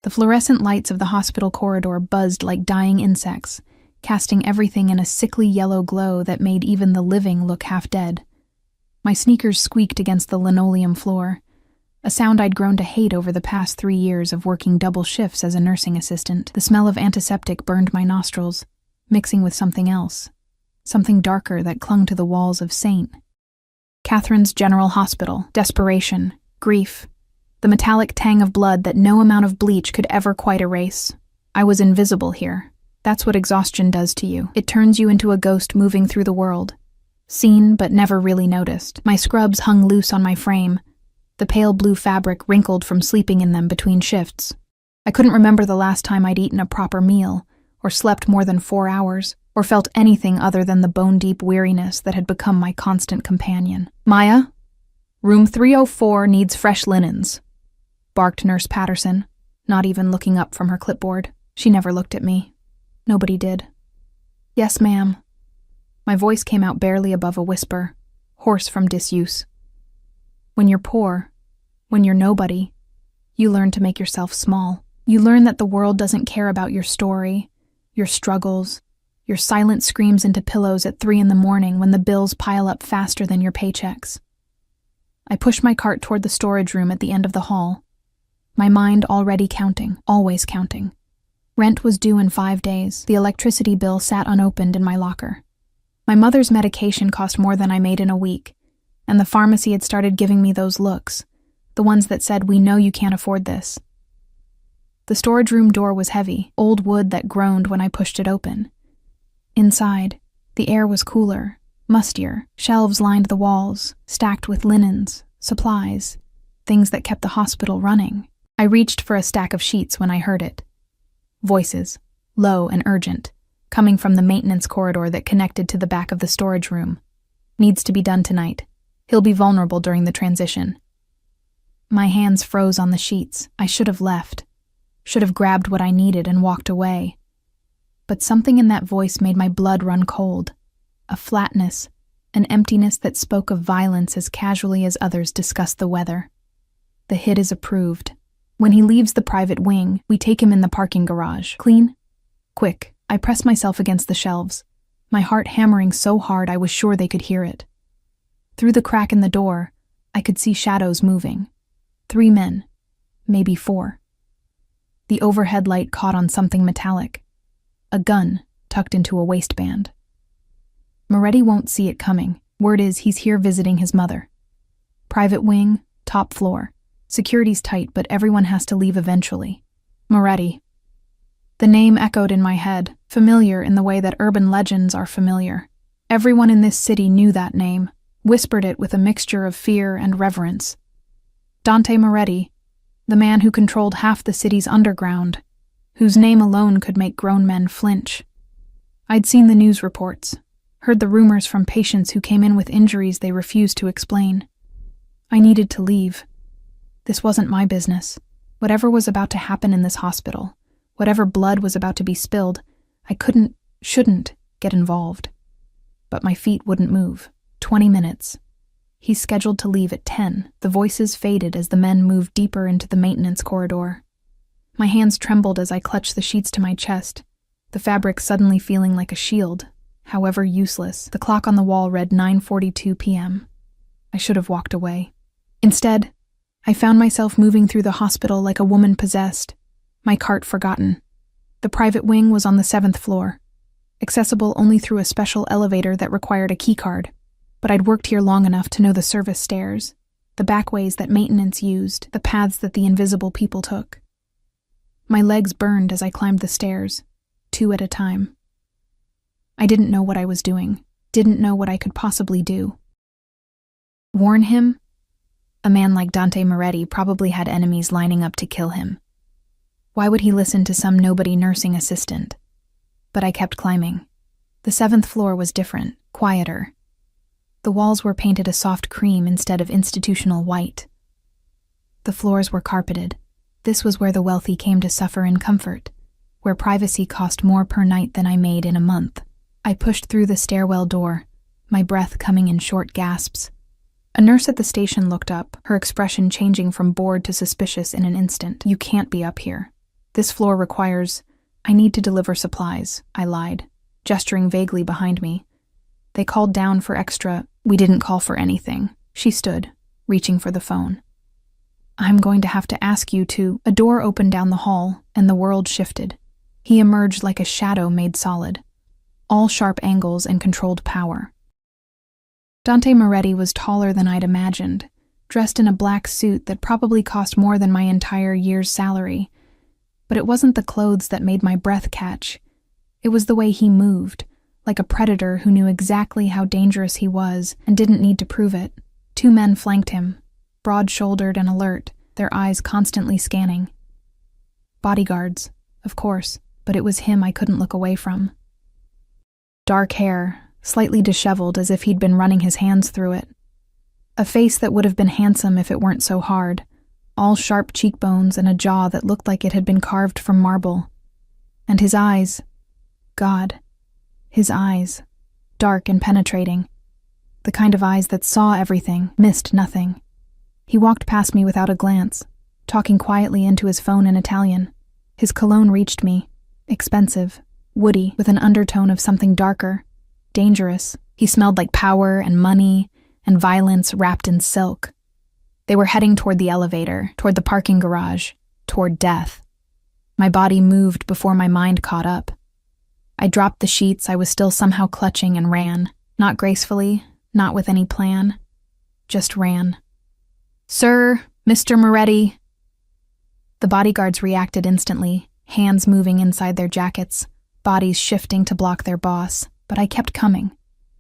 The fluorescent lights of the hospital corridor buzzed like dying insects, casting everything in a sickly yellow glow that made even the living look half dead. My sneakers squeaked against the linoleum floor, a sound I'd grown to hate over the past 3 years of working double shifts as a nursing assistant. The smell of antiseptic burned my nostrils, mixing with something else, something darker that clung to the walls of St. Catherine's General Hospital. Desperation, grief, the metallic tang of blood that no amount of bleach could ever quite erase. I was invisible here. That's what exhaustion does to you. It turns you into a ghost moving through the world, seen but never really noticed. My scrubs hung loose on my frame, the pale blue fabric wrinkled from sleeping in them between shifts. I couldn't remember the last time I'd eaten a proper meal, or slept more than 4 hours, or felt anything other than the bone-deep weariness that had become my constant companion. "Maya, room 304 needs fresh linens," barked Nurse Patterson, not even looking up from her clipboard. She never looked at me. Nobody did. "Yes, ma'am." My voice came out barely above a whisper, hoarse from disuse. When you're poor, when you're nobody, you learn to make yourself small. You learn that the world doesn't care about your story, your struggles, your silent screams into pillows at 3 a.m. when the bills pile up faster than your paychecks. I pushed my cart toward the storage room at the end of the hall, my mind already counting, always counting. Rent was due in 5 days. The electricity bill sat unopened in my locker. My mother's medication cost more than I made in a week, and the pharmacy had started giving me those looks, the ones that said, "We know you can't afford this." The storage room door was heavy, old wood that groaned when I pushed it open. Inside, the air was cooler, mustier. Shelves lined the walls, stacked with linens, supplies, things that kept the hospital running. I reached for a stack of sheets when I heard it. Voices, low and urgent, coming from the maintenance corridor that connected to the back of the storage room. "Needs to be done tonight. He'll be vulnerable during the transition." My hands froze on the sheets. I should have left. Should have grabbed what I needed and walked away. But something in that voice made my blood run cold. A flatness, an emptiness that spoke of violence as casually as others discussed the weather. "The hit is approved. When he leaves the private wing, we take him in the parking garage. Clean? Quick." I pressed myself against the shelves, my heart hammering so hard I was sure they could hear it. Through the crack in the door, I could see shadows moving. 3 men, maybe 4. The overhead light caught on something metallic. A gun tucked into a waistband. Moretti won't see it coming. Word is he's here visiting his mother. Private wing, top floor. Security's tight, but everyone has to leave eventually. Moretti. The name echoed in my head, familiar in the way that urban legends are familiar. Everyone in this city knew that name, whispered it with a mixture of fear and reverence. Dante Moretti, the man who controlled half the city's underground, whose name alone could make grown men flinch. I'd seen the news reports, heard the rumors from patients who came in with injuries they refused to explain. I needed to leave. This wasn't my business. Whatever was about to happen in this hospital, whatever blood was about to be spilled, I shouldn't get involved. But my feet wouldn't move. 20 minutes. He's scheduled to leave at 10. The voices faded as the men moved deeper into the maintenance corridor. My hands trembled as I clutched the sheets to my chest, the fabric suddenly feeling like a shield, however useless. The clock on the wall read 9:42 p.m. I should have walked away. Instead, I found myself moving through the hospital like a woman possessed, my cart forgotten. The private wing was on the 7th floor, accessible only through a special elevator that required a keycard. But I'd worked here long enough to know the service stairs, the back ways that maintenance used, the paths that the invisible people took. My legs burned as I climbed the stairs, 2 at a time. I didn't know what I was doing, didn't know what I could possibly do. Warn him? A man like Dante Moretti probably had enemies lining up to kill him. Why would he listen to some nobody nursing assistant? But I kept climbing. The 7th floor was different, quieter. The walls were painted a soft cream instead of institutional white. The floors were carpeted. This was where the wealthy came to suffer in comfort, where privacy cost more per night than I made in a month. I pushed through the stairwell door, my breath coming in short gasps. A nurse at the station looked up, her expression changing from bored to suspicious in an instant. "You can't be up here." This floor requires— I need to deliver supplies, I lied, gesturing vaguely behind me. They called down for extra— We didn't call for anything. She stood, reaching for the phone. I'm going to have to ask you to— A door opened down the hall, and the world shifted. He emerged like a shadow made solid. All sharp angles and controlled power. Dante Moretti was taller than I'd imagined, dressed in a black suit that probably cost more than my entire year's salary. But it wasn't the clothes that made my breath catch. It was the way he moved, like a predator who knew exactly how dangerous he was and didn't need to prove it. 2 men flanked him, broad-shouldered and alert, their eyes constantly scanning. Bodyguards, of course, but it was him I couldn't look away from. Dark hair, slightly disheveled as if he'd been running his hands through it. A face that would have been handsome if it weren't so hard, all sharp cheekbones and a jaw that looked like it had been carved from marble. And his eyes— God, his eyes, dark and penetrating. The kind of eyes that saw everything, missed nothing. He walked past me without a glance, talking quietly into his phone in Italian. His cologne reached me, expensive, woody, with an undertone of something darker, dangerous. He smelled like power and money and violence wrapped in silk. They were heading toward the elevator, toward the parking garage, toward death. My body moved before my mind caught up. I dropped the sheets I was still somehow clutching and ran, not gracefully, not with any plan, just ran. Sir, Mr. Moretti. The bodyguards reacted instantly, hands moving inside their jackets, bodies shifting to block their boss, but I kept coming,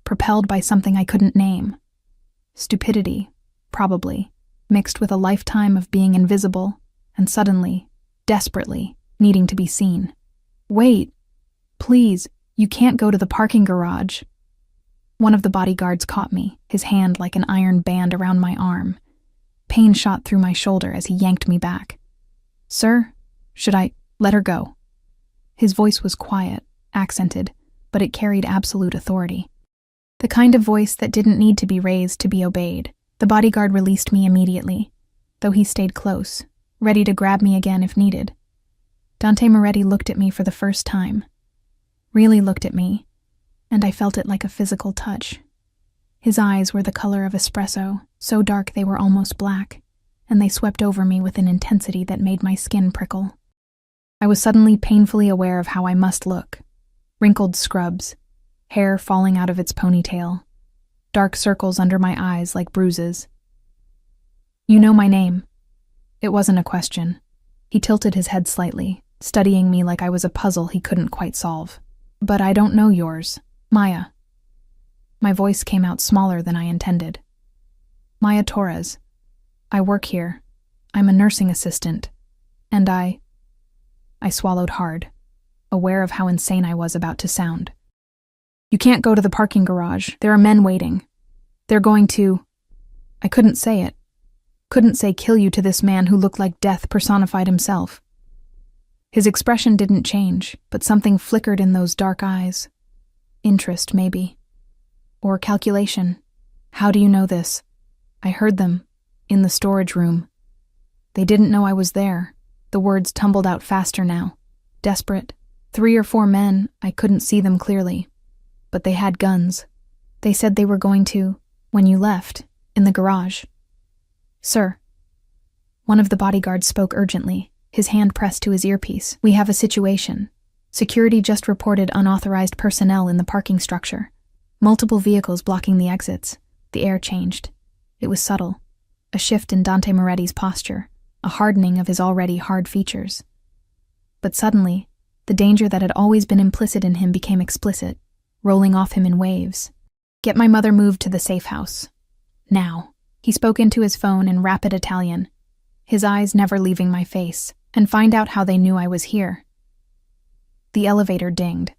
propelled by something I couldn't name. Stupidity, probably, mixed with a lifetime of being invisible, and suddenly, desperately, needing to be seen. Wait, please, you can't go to the parking garage. One of the bodyguards caught me, his hand like an iron band around my arm. Pain shot through my shoulder as he yanked me back. Sir, should I— let her go? His voice was quiet, accented, but it carried absolute authority. The kind of voice that didn't need to be raised to be obeyed. The bodyguard released me immediately, though he stayed close, ready to grab me again if needed. Dante Moretti looked at me for the first time. Really looked at me, and I felt it like a physical touch. His eyes were the color of espresso, so dark they were almost black, and they swept over me with an intensity that made my skin prickle. I was suddenly painfully aware of how I must look. Wrinkled scrubs, hair falling out of its ponytail, dark circles under my eyes like bruises. You know my name. It wasn't a question. He tilted his head slightly, studying me like I was a puzzle he couldn't quite solve. But I don't know yours. Maya. My voice came out smaller than I intended. Maya Torres. I work here. I'm a nursing assistant. And I swallowed hard, aware of how insane I was about to sound. You can't go to the parking garage. There are men waiting. They're going to— I couldn't say it. Couldn't say kill you to this man who looked like death personified himself. His expression didn't change, but something flickered in those dark eyes. Interest, maybe. Or calculation. How do you know this? I heard them. In the storage room. They didn't know I was there. The words tumbled out faster now. Desperate. 3 or 4 men, I couldn't see them clearly. But they had guns. They said they were going to— when you left, in the garage. Sir. One of the bodyguards spoke urgently, his hand pressed to his earpiece. We have a situation. Security just reported unauthorized personnel in the parking structure. Multiple vehicles blocking the exits. The air changed. It was subtle. A shift in Dante Moretti's posture, a hardening of his already hard features. But suddenly, the danger that had always been implicit in him became explicit, rolling off him in waves. Get my mother moved to the safe house. Now. He spoke into his phone in rapid Italian, his eyes never leaving my face, and find out how they knew I was here. The elevator dinged.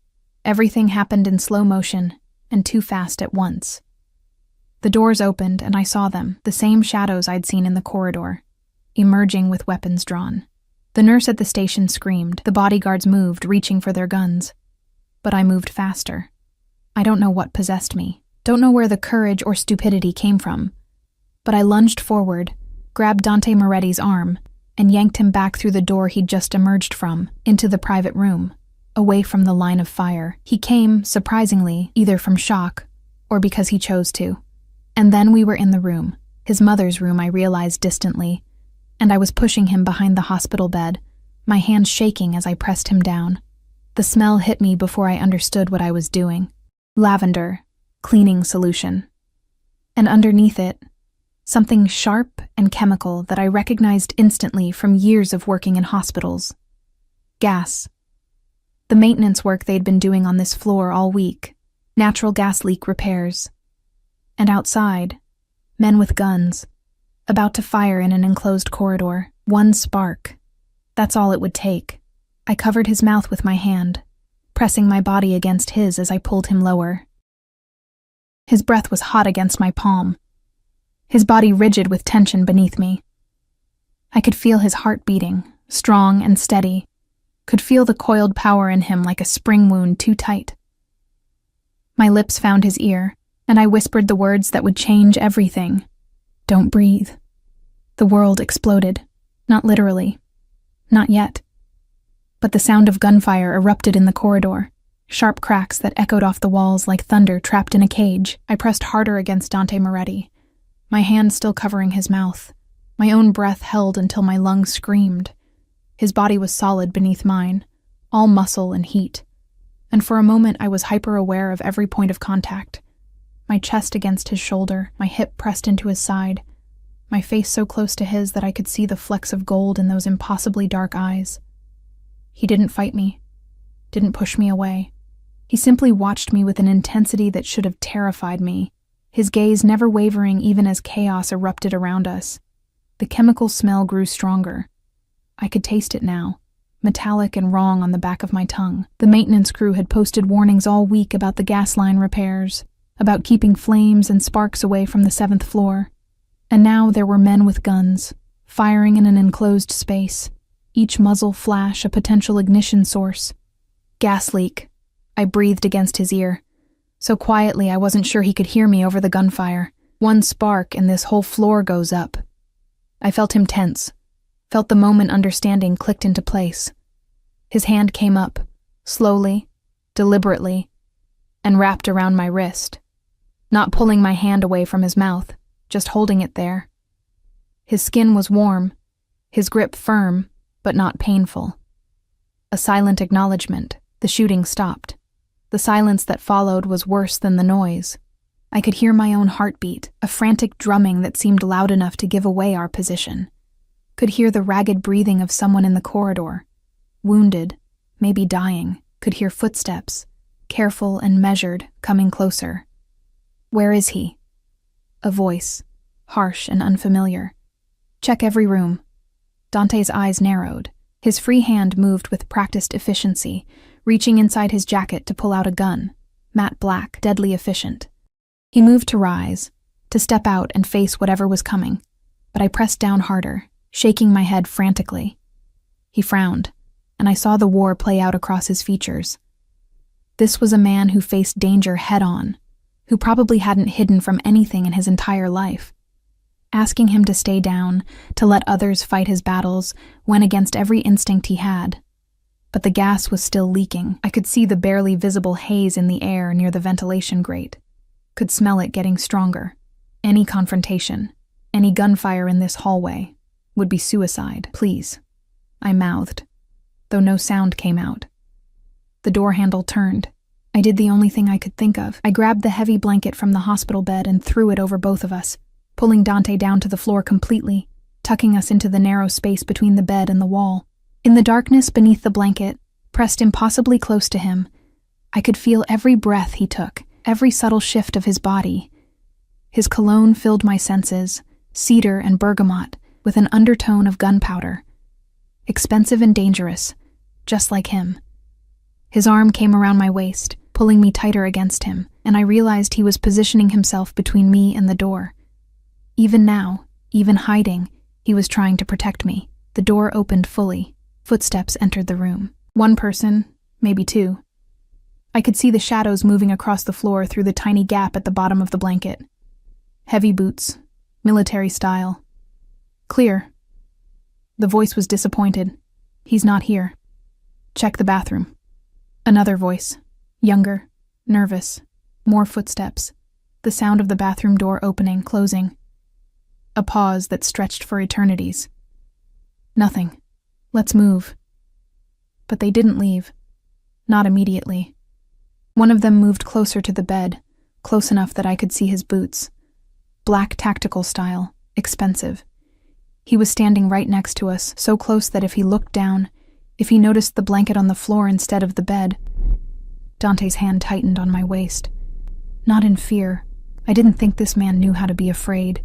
Everything happened in slow motion, and too fast at once. The doors opened, and I saw them, the same shadows I'd seen in the corridor, emerging with weapons drawn. The nurse at the station screamed. The bodyguards moved, reaching for their guns. But I moved faster. I don't know what possessed me. Don't know where the courage or stupidity came from. But I lunged forward, grabbed Dante Moretti's arm, and yanked him back through the door he'd just emerged from, into the private room, away from the line of fire. He came, surprisingly, either from shock or because he chose to. And then we were in the room, his mother's room, I realized distantly, and I was pushing him behind the hospital bed, my hands shaking as I pressed him down. The smell hit me before I understood what I was doing. Lavender, cleaning solution. And underneath it, something sharp and chemical that I recognized instantly from years of working in hospitals. Gas. The maintenance work they'd been doing on this floor all week. Natural gas leak repairs. And outside, men with guns, about to fire in an enclosed corridor. One spark. That's all it would take. I covered his mouth with my hand, pressing my body against his as I pulled him lower. His breath was hot against my palm, his body rigid with tension beneath me. I could feel his heart beating, strong and steady, could feel the coiled power in him like a spring wound too tight. My lips found his ear, and I whispered the words that would change everything. Don't breathe. The world exploded. Not literally. Not yet. But the sound of gunfire erupted in the corridor, sharp cracks that echoed off the walls like thunder trapped in a cage. I pressed harder against Dante Moretti, my hand still covering his mouth. My own breath held until my lungs screamed. His body was solid beneath mine, all muscle and heat. And for a moment I was hyper-aware of every point of contact. My chest against his shoulder, my hip pressed into his side, my face so close to his that I could see the flecks of gold in those impossibly dark eyes. He didn't fight me, didn't push me away. He simply watched me with an intensity that should have terrified me, his gaze never wavering even as chaos erupted around us. The chemical smell grew stronger. I could taste it now, metallic and wrong on the back of my tongue. The maintenance crew had posted warnings all week about the gas line repairs, about keeping flames and sparks away from the 7th floor. And now there were men with guns, firing in an enclosed space, each muzzle flash a potential ignition source. Gas leak. I breathed against his ear. So quietly I wasn't sure he could hear me over the gunfire. One spark and this whole floor goes up. I felt him tense, felt the moment understanding clicked into place. His hand came up, slowly, deliberately, and wrapped around my wrist, not pulling my hand away from his mouth, just holding it there. His skin was warm, his grip firm, but not painful. A silent acknowledgement. The shooting stopped. The silence that followed was worse than the noise. I could hear my own heartbeat, a frantic drumming that seemed loud enough to give away our position. Could hear the ragged breathing of someone in the corridor, wounded, maybe dying. Could hear footsteps, careful and measured, coming closer. Where is he? A voice, harsh and unfamiliar. Check every room. Dante's eyes narrowed. His free hand moved with practiced efficiency, reaching inside his jacket to pull out a gun, matte black, deadly efficient. He moved to rise, to step out and face whatever was coming, but I pressed down harder, shaking my head frantically. He frowned, and I saw the war play out across his features. This was a man who faced danger head-on, who probably hadn't hidden from anything in his entire life. Asking him to stay down, to let others fight his battles, went against every instinct he had. But the gas was still leaking. I could see the barely visible haze in the air near the ventilation grate. Could smell it getting stronger. Any confrontation, any gunfire in this hallway, would be suicide. Please, I mouthed, though no sound came out. The door handle turned. I did the only thing I could think of. I grabbed the heavy blanket from the hospital bed and threw it over both of us, pulling Dante down to the floor completely, tucking us into the narrow space between the bed and the wall. In the darkness beneath the blanket, pressed impossibly close to him, I could feel every breath he took, every subtle shift of his body. His cologne filled my senses, cedar and bergamot, with an undertone of gunpowder. Expensive and dangerous, just like him. His arm came around my waist, pulling me tighter against him, and I realized he was positioning himself between me and the door. Even now, even hiding, he was trying to protect me. The door opened fully. Footsteps entered the room. One person, maybe two. I could see the shadows moving across the floor through the tiny gap at the bottom of the blanket. Heavy boots, military style. Clear. The voice was disappointed. He's not here. Check the bathroom. Another voice. Younger, nervous, more footsteps. The sound of the bathroom door opening, closing. A pause that stretched for eternities. Nothing. Let's move. But they didn't leave. Not immediately. One of them moved closer to the bed, close enough that I could see his boots. Black tactical style, expensive. He was standing right next to us, so close that if he looked down, if he noticed the blanket on the floor instead of the bed. Dante's hand tightened on my waist. Not in fear. I didn't think this man knew how to be afraid,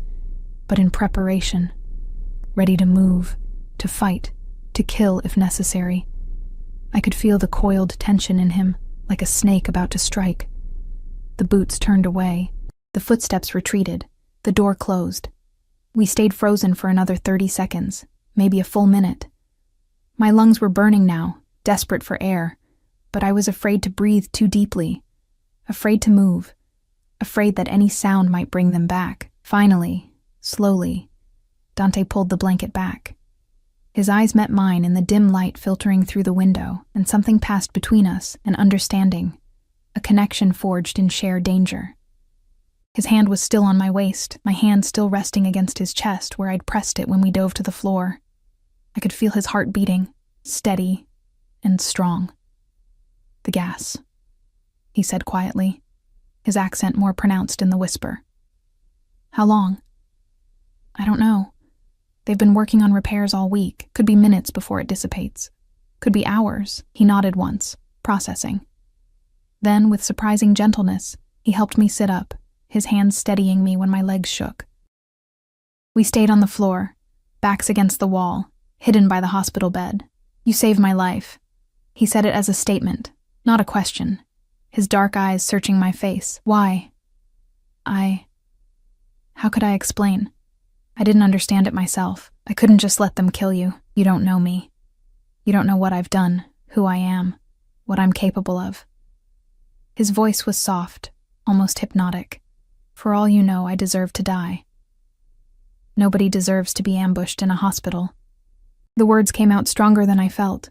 but in preparation. Ready to move, to fight, to kill if necessary. I could feel the coiled tension in him, like a snake about to strike. The boots turned away. The footsteps retreated. The door closed. We stayed frozen for another 30 seconds, maybe a full minute. My lungs were burning now, desperate for air, but I was afraid to breathe too deeply, afraid to move, afraid that any sound might bring them back. Finally, slowly, Dante pulled the blanket back. His eyes met mine in the dim light filtering through the window, and something passed between us, an understanding, a connection forged in shared danger. His hand was still on my waist, my hand still resting against his chest where I'd pressed it when we dove to the floor. I could feel his heart beating, steady and strong. The gas, he said quietly, his accent more pronounced in the whisper. How long? I don't know. They've been working on repairs all week. Could be minutes before it dissipates. Could be hours. He nodded once, processing. Then, with surprising gentleness, he helped me sit up, his hands steadying me when my legs shook. We stayed on the floor, backs against the wall, hidden by the hospital bed. You saved my life. He said it as a statement, not a question, his dark eyes searching my face. Why? How could I explain? I didn't understand it myself. I couldn't just let them kill you. You don't know me. You don't know what I've done, who I am, what I'm capable of. His voice was soft, almost hypnotic. For all you know, I deserve to die. Nobody deserves to be ambushed in a hospital. The words came out stronger than I felt.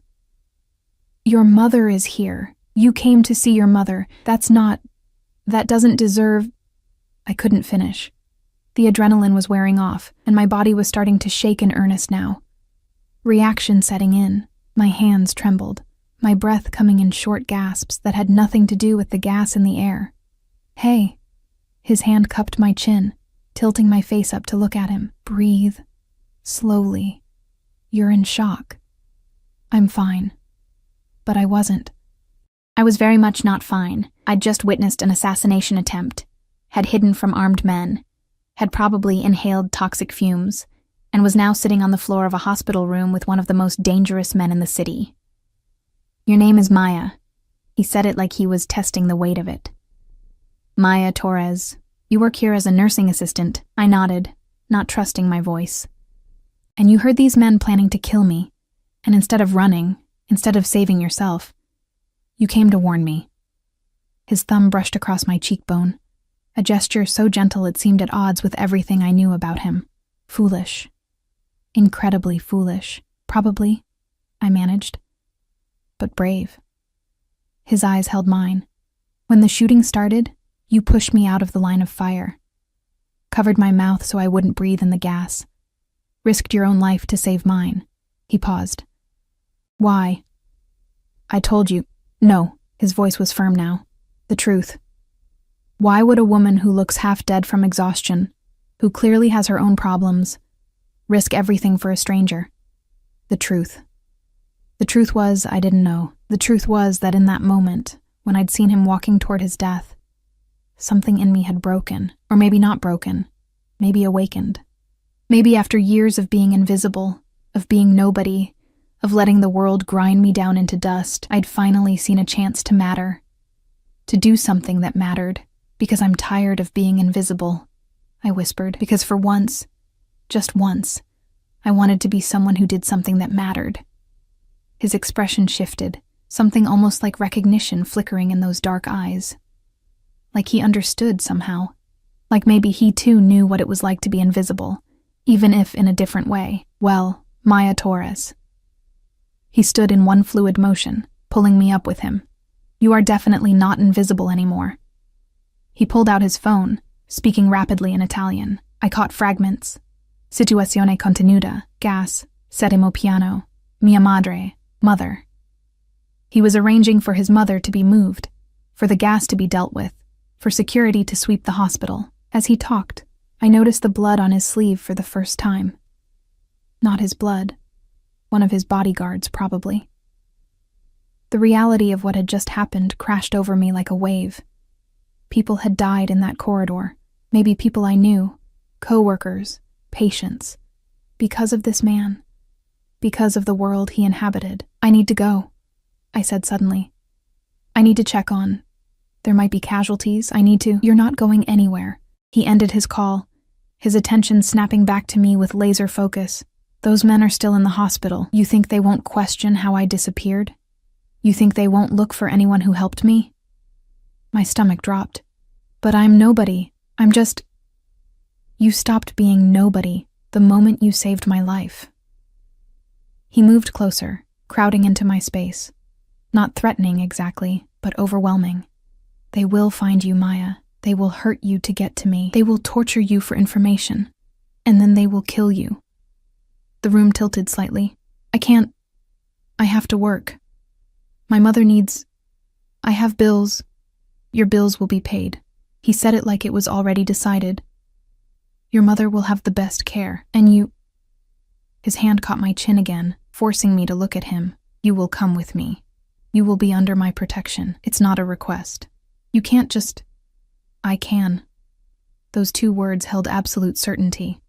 Your mother is here. You came to see your mother. That doesn't deserve... I couldn't finish. The adrenaline was wearing off, and my body was starting to shake in earnest now. Reaction setting in. My hands trembled, my breath coming in short gasps that had nothing to do with the gas in the air. Hey. His hand cupped my chin, tilting my face up to look at him. Breathe. Slowly. You're in shock. I'm fine. But I wasn't. I was very much not fine. I'd just witnessed an assassination attempt, had hidden from armed men, had probably inhaled toxic fumes, and was now sitting on the floor of a hospital room with one of the most dangerous men in the city. Your name is Maya. He said it like he was testing the weight of it. Maya Torres. You work here as a nursing assistant. I nodded, not trusting my voice. And you heard these men planning to kill me, and instead of running, instead of saving yourself, you came to warn me. His thumb brushed across my cheekbone, a gesture so gentle it seemed at odds with everything I knew about him. Foolish. Incredibly foolish. Probably, I managed. But brave. His eyes held mine. When the shooting started, you pushed me out of the line of fire. Covered my mouth so I wouldn't breathe in the gas. Risked your own life to save mine. He paused. Why? I told you. No, his voice was firm now. The truth. Why would a woman who looks half dead from exhaustion, who clearly has her own problems, risk everything for a stranger? The truth. The truth was, I didn't know. The truth was that in that moment, when I'd seen him walking toward his death, something in me had broken, or maybe not broken, maybe awakened. Maybe after years of being invisible, of being nobody, of letting the world grind me down into dust, I'd finally seen a chance to matter, to do something that mattered. Because I'm tired of being invisible, I whispered, because for once, just once, I wanted to be someone who did something that mattered. His expression shifted, something almost like recognition flickering in those dark eyes. Like he understood somehow. Like maybe he too knew what it was like to be invisible, even if in a different way. Well, Maya Torres. He stood in one fluid motion, pulling me up with him. You are definitely not invisible anymore. He pulled out his phone, speaking rapidly in Italian. I caught fragments. Situazione contenuta, gas, settimo piano, mia madre, mother. He was arranging for his mother to be moved, for the gas to be dealt with, for security to sweep the hospital. As he talked, I noticed the blood on his sleeve for the first time. Not his blood. One of his bodyguards, probably. The reality of what had just happened crashed over me like a wave. People had died in that corridor, maybe people I knew, co-workers, patients. Because of this man. Because of the world he inhabited. I need to go, I said suddenly. I need to check on. There might be casualties. I need to. You're not going anywhere. He ended his call, his attention snapping back to me with laser focus. Those men are still in the hospital. You think they won't question how I disappeared? You think they won't look for anyone who helped me? My stomach dropped. But I'm nobody. I'm just... You stopped being nobody the moment you saved my life. He moved closer, crowding into my space. Not threatening exactly, but overwhelming. They will find you, Maya. They will hurt you to get to me. They will torture you for information. And then they will kill you. The room tilted slightly. I can't. I have to work. My mother needs... I have bills. Your bills will be paid. He said it like it was already decided. Your mother will have the best care, and you... His hand caught my chin again, forcing me to look at him. You will come with me. You will be under my protection. It's not a request. You can't just... I can. Those two words held absolute certainty.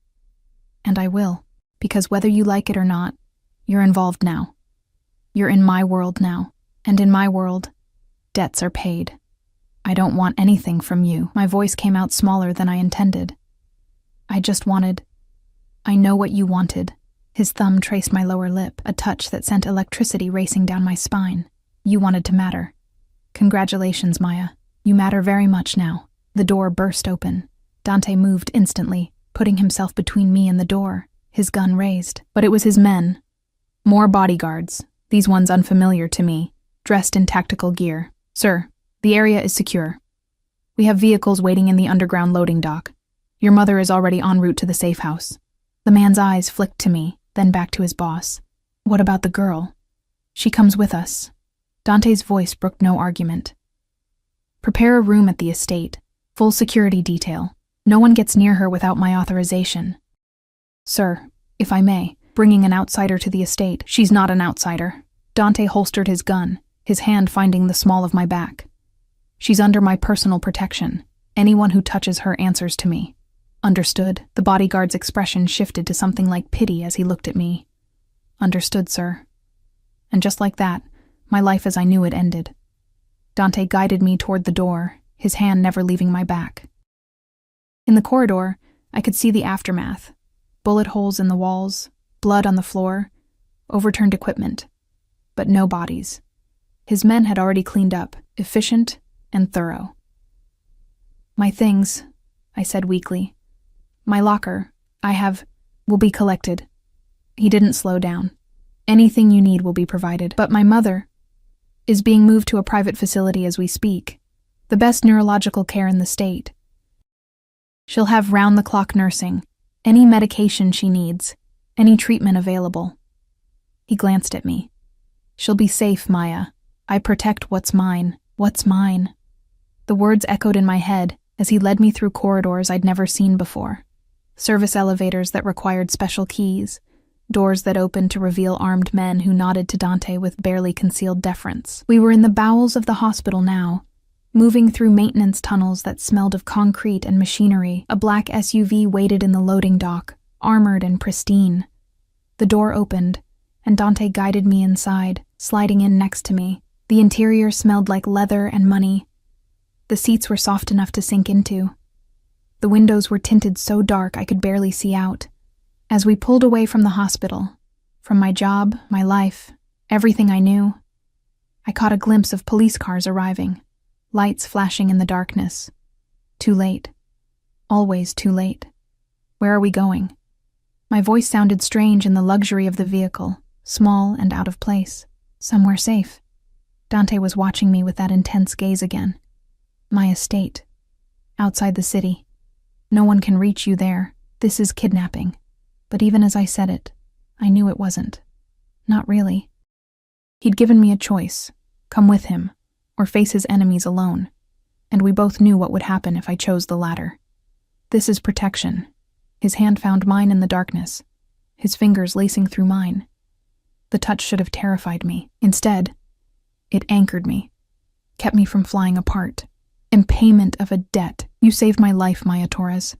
And I will, because whether you like it or not, you're involved now. You're in my world now, and in my world, debts are paid. I don't want anything from you. My voice came out smaller than I intended. I just wanted... I know what you wanted. His thumb traced my lower lip, a touch that sent electricity racing down my spine. You wanted to matter. Congratulations, Maya. You matter very much now. The door burst open. Dante moved instantly, putting himself between me and the door, his gun raised. But it was his men. More bodyguards, these ones unfamiliar to me, dressed in tactical gear. Sir, the area is secure. We have vehicles waiting in the underground loading dock. Your mother is already en route to the safe house. The man's eyes flicked to me, then back to his boss. What about the girl? She comes with us. Dante's voice brooked no argument. Prepare a room at the estate. Full security detail. No one gets near her without my authorization. Sir, if I may, bringing an outsider to the estate. She's not an outsider. Dante holstered his gun, his hand finding the small of my back. She's under my personal protection. Anyone who touches her answers to me. Understood. The bodyguard's expression shifted to something like pity as he looked at me. Understood, sir. And just like that, my life as I knew it ended. Dante guided me toward the door, his hand never leaving my back. In the corridor, I could see the aftermath. Bullet holes in the walls, blood on the floor, overturned equipment, but no bodies. His men had already cleaned up, efficient and thorough. My things, I said weakly. My locker, will be collected. He didn't slow down. Anything you need will be provided. But my mother is being moved to a private facility as we speak. The best neurological care in the state. She'll have round-the-clock nursing, any medication she needs, any treatment available. He glanced at me. She'll be safe, Maya. I protect what's mine. What's mine? The words echoed in my head as he led me through corridors I'd never seen before. Service elevators that required special keys, doors that opened to reveal armed men who nodded to Dante with barely concealed deference. We were in the bowels of the hospital now, moving through maintenance tunnels that smelled of concrete and machinery. A black SUV waited in the loading dock, armored and pristine. The door opened, and Dante guided me inside, sliding in next to me. The interior smelled like leather and money. The seats were soft enough to sink into. The windows were tinted so dark I could barely see out. As we pulled away from the hospital, from my job, my life, everything I knew, I caught a glimpse of police cars arriving, lights flashing in the darkness. Too late. Always too late. Where are we going? My voice sounded strange in the luxury of the vehicle, small and out of place. Somewhere safe. Dante was watching me with that intense gaze again. My estate. Outside the city. No one can reach you there. This is kidnapping. But even as I said it, I knew it wasn't. Not really. He'd given me a choice. Come with him, or face his enemies alone. And we both knew what would happen if I chose the latter. This is protection. His hand found mine in the darkness, his fingers lacing through mine. The touch should have terrified me. Instead, it anchored me, kept me from flying apart. In payment of a debt, you saved my life, Maya Torres.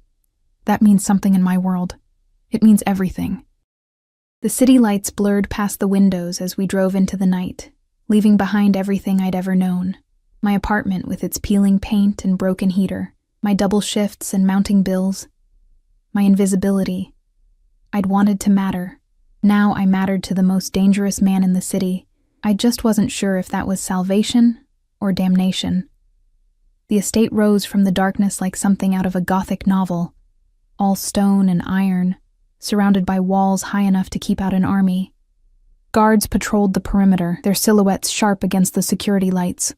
That means something in my world. It means everything. The city lights blurred past the windows as we drove into the night, leaving behind everything I'd ever known. My apartment with its peeling paint and broken heater, my double shifts and mounting bills, my invisibility. I'd wanted to matter. Now I mattered to the most dangerous man in the city. I just wasn't sure if that was salvation or damnation. The estate rose from the darkness like something out of a Gothic novel, all stone and iron, surrounded by walls high enough to keep out an army. Guards patrolled the perimeter, their silhouettes sharp against the security lights.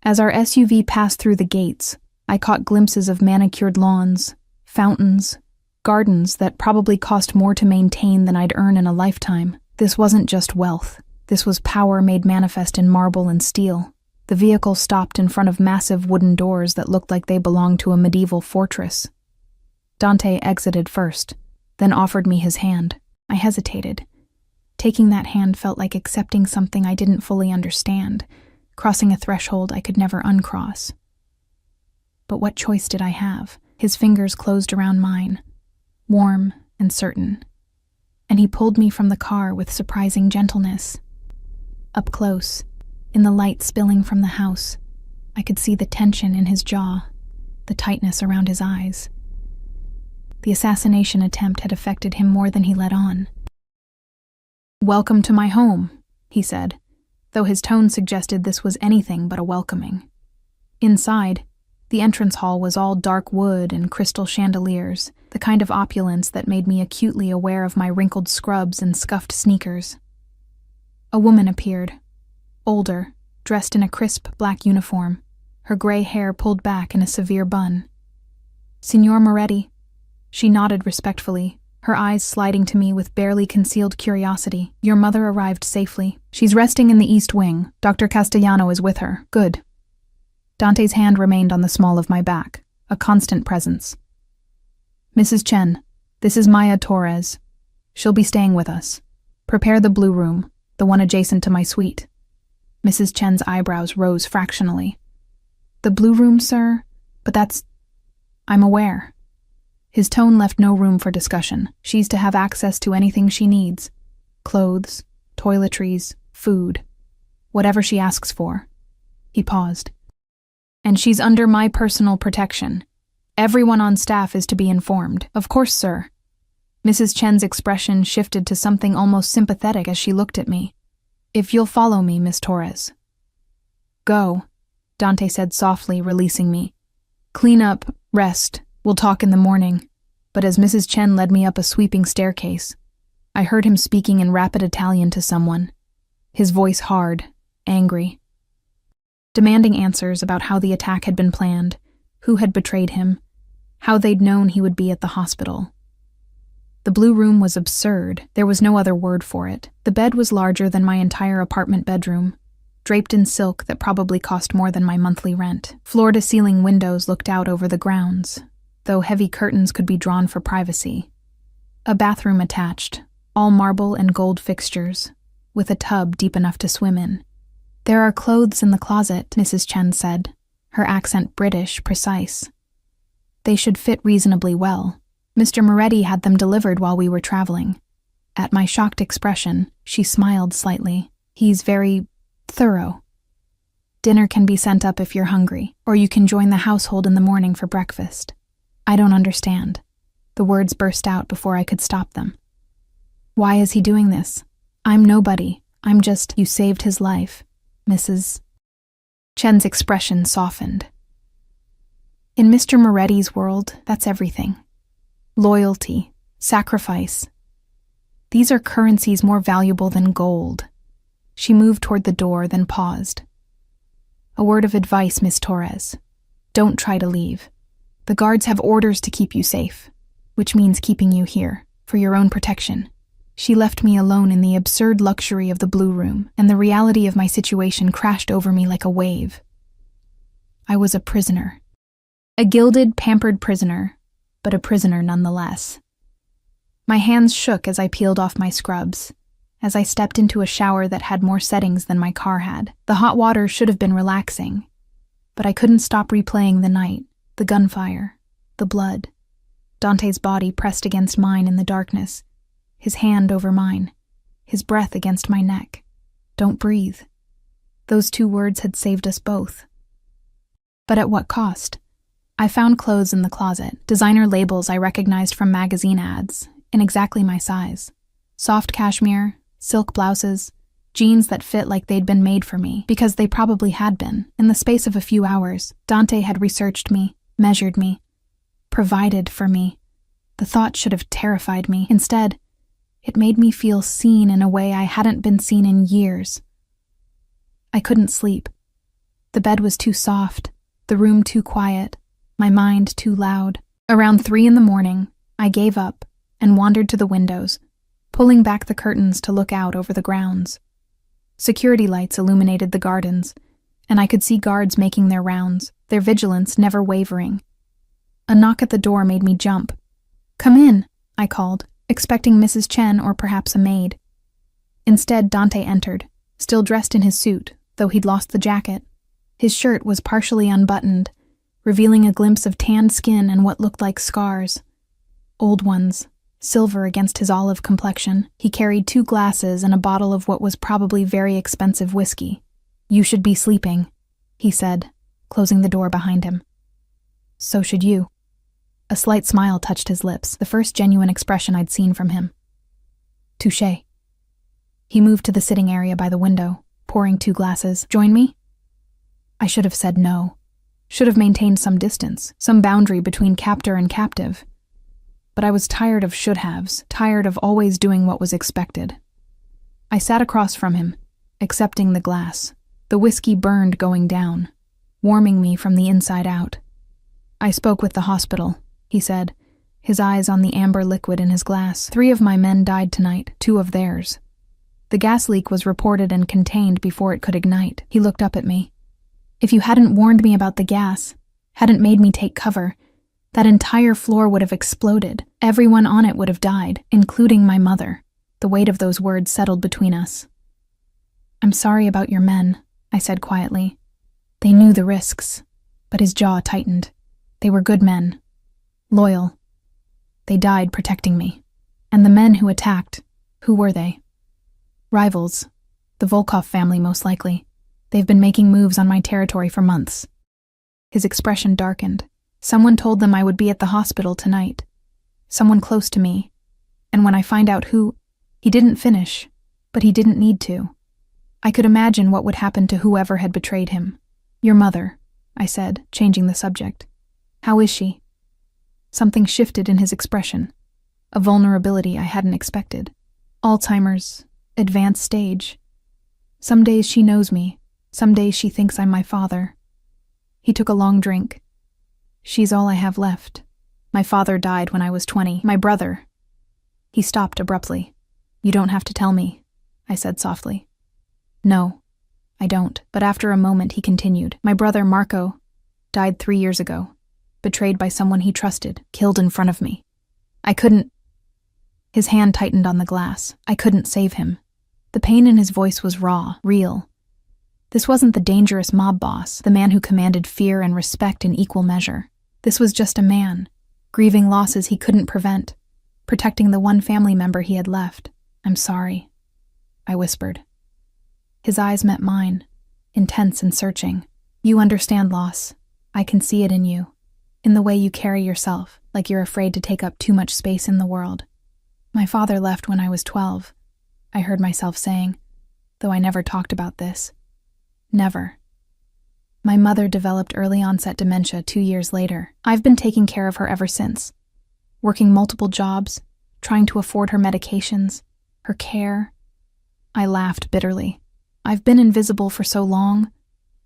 As our SUV passed through the gates, I caught glimpses of manicured lawns, fountains, gardens that probably cost more to maintain than I'd earn in a lifetime. This wasn't just wealth. This was power made manifest in marble and steel. The vehicle stopped in front of massive wooden doors that looked like they belonged to a medieval fortress. Dante exited first, then offered me his hand. I hesitated. Taking that hand felt like accepting something I didn't fully understand, crossing a threshold I could never uncross. But what choice did I have? His fingers closed around mine, warm and certain, and he pulled me from the car with surprising gentleness. Up close, in the light spilling from the house, I could see the tension in his jaw, the tightness around his eyes. The assassination attempt had affected him more than he let on. "Welcome to my home," he said, though his tone suggested this was anything but a welcoming. Inside, the entrance hall was all dark wood and crystal chandeliers, the kind of opulence that made me acutely aware of my wrinkled scrubs and scuffed sneakers. A woman appeared, older, dressed in a crisp black uniform, her gray hair pulled back in a severe bun. "Signor Moretti." She nodded respectfully, her eyes sliding to me with barely concealed curiosity. "Your mother arrived safely. She's resting in the East Wing. Dr. Castellano is with her." "Good." Dante's hand remained on the small of my back, a constant presence. "Mrs. Chen, this is Maya Torres. She'll be staying with us. Prepare the blue room, the one adjacent to my suite." Mrs. Chen's eyebrows rose fractionally. "The blue room, sir? But that's... I'm aware." His tone left no room for discussion. "She's to have access to anything she needs. Clothes, toiletries, food. Whatever she asks for." He paused. "And she's under my personal protection. Everyone on staff is to be informed." "Of course, sir." Mrs. Chen's expression shifted to something almost sympathetic as she looked at me. "If you'll follow me, Miss Torres." "Go," Dante said softly, releasing me. "Clean up, rest. We'll talk in the morning." But as Mrs. Chen led me up a sweeping staircase, I heard him speaking in rapid Italian to someone, his voice hard, angry, demanding answers about how the attack had been planned, who had betrayed him, how they'd known he would be at the hospital. The blue room was absurd. There was no other word for it. The bed was larger than my entire apartment bedroom, draped in silk that probably cost more than my monthly rent. Floor-to-ceiling windows looked out over the grounds, though heavy curtains could be drawn for privacy. A bathroom attached, all marble and gold fixtures, with a tub deep enough to swim in. "There are clothes in the closet," Mrs. Chen said, her accent British, precise. "They should fit reasonably well. Mr. Moretti had them delivered while we were traveling." At my shocked expression, she smiled slightly. "He's very thorough. Dinner can be sent up if you're hungry, or you can join the household in the morning for breakfast." "I don't understand." The words burst out before I could stop them. "Why is he doing this? I'm nobody. I'm just..." "You saved his life, Mrs." Chen's expression softened. "In Mr. Moretti's world, that's everything. Loyalty, Sacrifice. These are currencies more valuable than gold. She moved toward the door, then paused. A word of advice, Miss Torres. Don't try to leave. The guards have orders to keep you safe, which means keeping you here, for your own protection. She left me alone in the absurd luxury of the blue room, and the reality of my situation crashed over me like a wave. I was a prisoner. A gilded, pampered prisoner, but a prisoner nonetheless. My hands shook as I peeled off my scrubs, as I stepped into a shower that had more settings than my car had. The hot water should have been relaxing, but I couldn't stop replaying the night, the gunfire, the blood. Dante's body pressed against mine in the darkness, his hand over mine, his breath against my neck. Don't breathe. Those 2 words had saved us both. But at what cost? I found clothes in the closet, designer labels I recognized from magazine ads, in exactly my size. Soft cashmere, silk blouses, jeans that fit like they'd been made for me, because they probably had been. In the space of a few hours, Dante had researched me, measured me, provided for me. The thought should have terrified me. Instead, it made me feel seen in a way I hadn't been seen in years. I couldn't sleep. The bed was too soft, the room too quiet, my mind too loud. Around 3 a.m, I gave up and wandered to the windows, pulling back the curtains to look out over the grounds. Security lights illuminated the gardens, and I could see guards making their rounds, their vigilance never wavering. A knock at the door made me jump. "Come in," I called, expecting Mrs. Chen or perhaps a maid. Instead, Dante entered, still dressed in his suit, though he'd lost the jacket. His shirt was partially unbuttoned, revealing a glimpse of tanned skin and what looked like scars. Old ones, silver against his olive complexion. He carried 2 glasses and a bottle of what was probably very expensive whiskey. "You should be sleeping," he said, closing the door behind him. "So should you." A slight smile touched his lips, the first genuine expression I'd seen from him. "Touché." He moved to the sitting area by the window, pouring 2 glasses. "Join me?" I should have said no. Should have maintained some distance, some boundary between captor and captive. But I was tired of should-haves, tired of always doing what was expected. I sat across from him, accepting the glass. The whiskey burned going down, warming me from the inside out. "I spoke with the hospital," he said, his eyes on the amber liquid in his glass. 3 of my men died tonight, 2 of theirs. The gas leak was reported and contained before it could ignite. He looked up at me. "If you hadn't warned me about the gas, hadn't made me take cover, that entire floor would have exploded. Everyone on it would have died, including my mother." The weight of those words settled between us. "I'm sorry about your men," I said quietly. They knew the risks, but his jaw tightened. They were good men. Loyal. They died protecting me. And the men who attacked, who were they? Rivals. The Volkov family, most likely. They've been making moves on my territory for months. His expression darkened. Someone told them I would be at the hospital tonight. Someone close to me. And when I find out who... He didn't finish, but he didn't need to. I could imagine what would happen to whoever had betrayed him. "Your mother," I said, changing the subject. "How is she?" Something shifted in his expression. A vulnerability I hadn't expected. Alzheimer's, advanced stage. Some days she knows me. Some days she thinks I'm my father. He took a long drink. "She's all I have left. My father died when I was 20. My brother." He stopped abruptly. "You don't have to tell me," I said softly. "No, I don't." But after a moment he continued. "My brother, Marco, died 3 years ago. Betrayed by someone he trusted. Killed in front of me. I couldn't..." His hand tightened on the glass. I couldn't save him. The pain in his voice was raw, real. This wasn't the dangerous mob boss, the man who commanded fear and respect in equal measure. This was just a man, grieving losses he couldn't prevent, protecting the one family member he had left. "I'm sorry," I whispered. His eyes met mine, intense and searching. "You understand loss. I can see it in you, in the way you carry yourself, like you're afraid to take up too much space in the world. My father left when I was 12, I heard myself saying, though I never talked about this. Never. My mother developed early-onset dementia 2 years later. I've been taking care of her ever since, working multiple jobs, trying to afford her medications, her care. I laughed bitterly. I've been invisible for so long.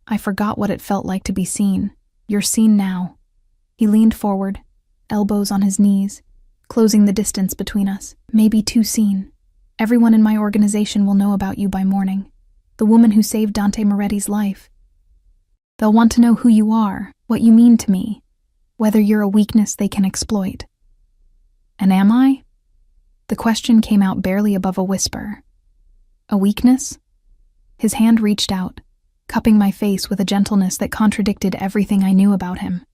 I forgot what it felt like to be seen. You're seen now. He leaned forward, elbows on his knees, closing the distance between us. Maybe too seen. Everyone in my organization will know about you by morning. The woman who saved Dante Moretti's life. They'll want to know who you are, what you mean to me, whether you're a weakness they can exploit. And am I? The question came out barely above a whisper. A weakness? His hand reached out, cupping my face with a gentleness that contradicted everything I knew about him.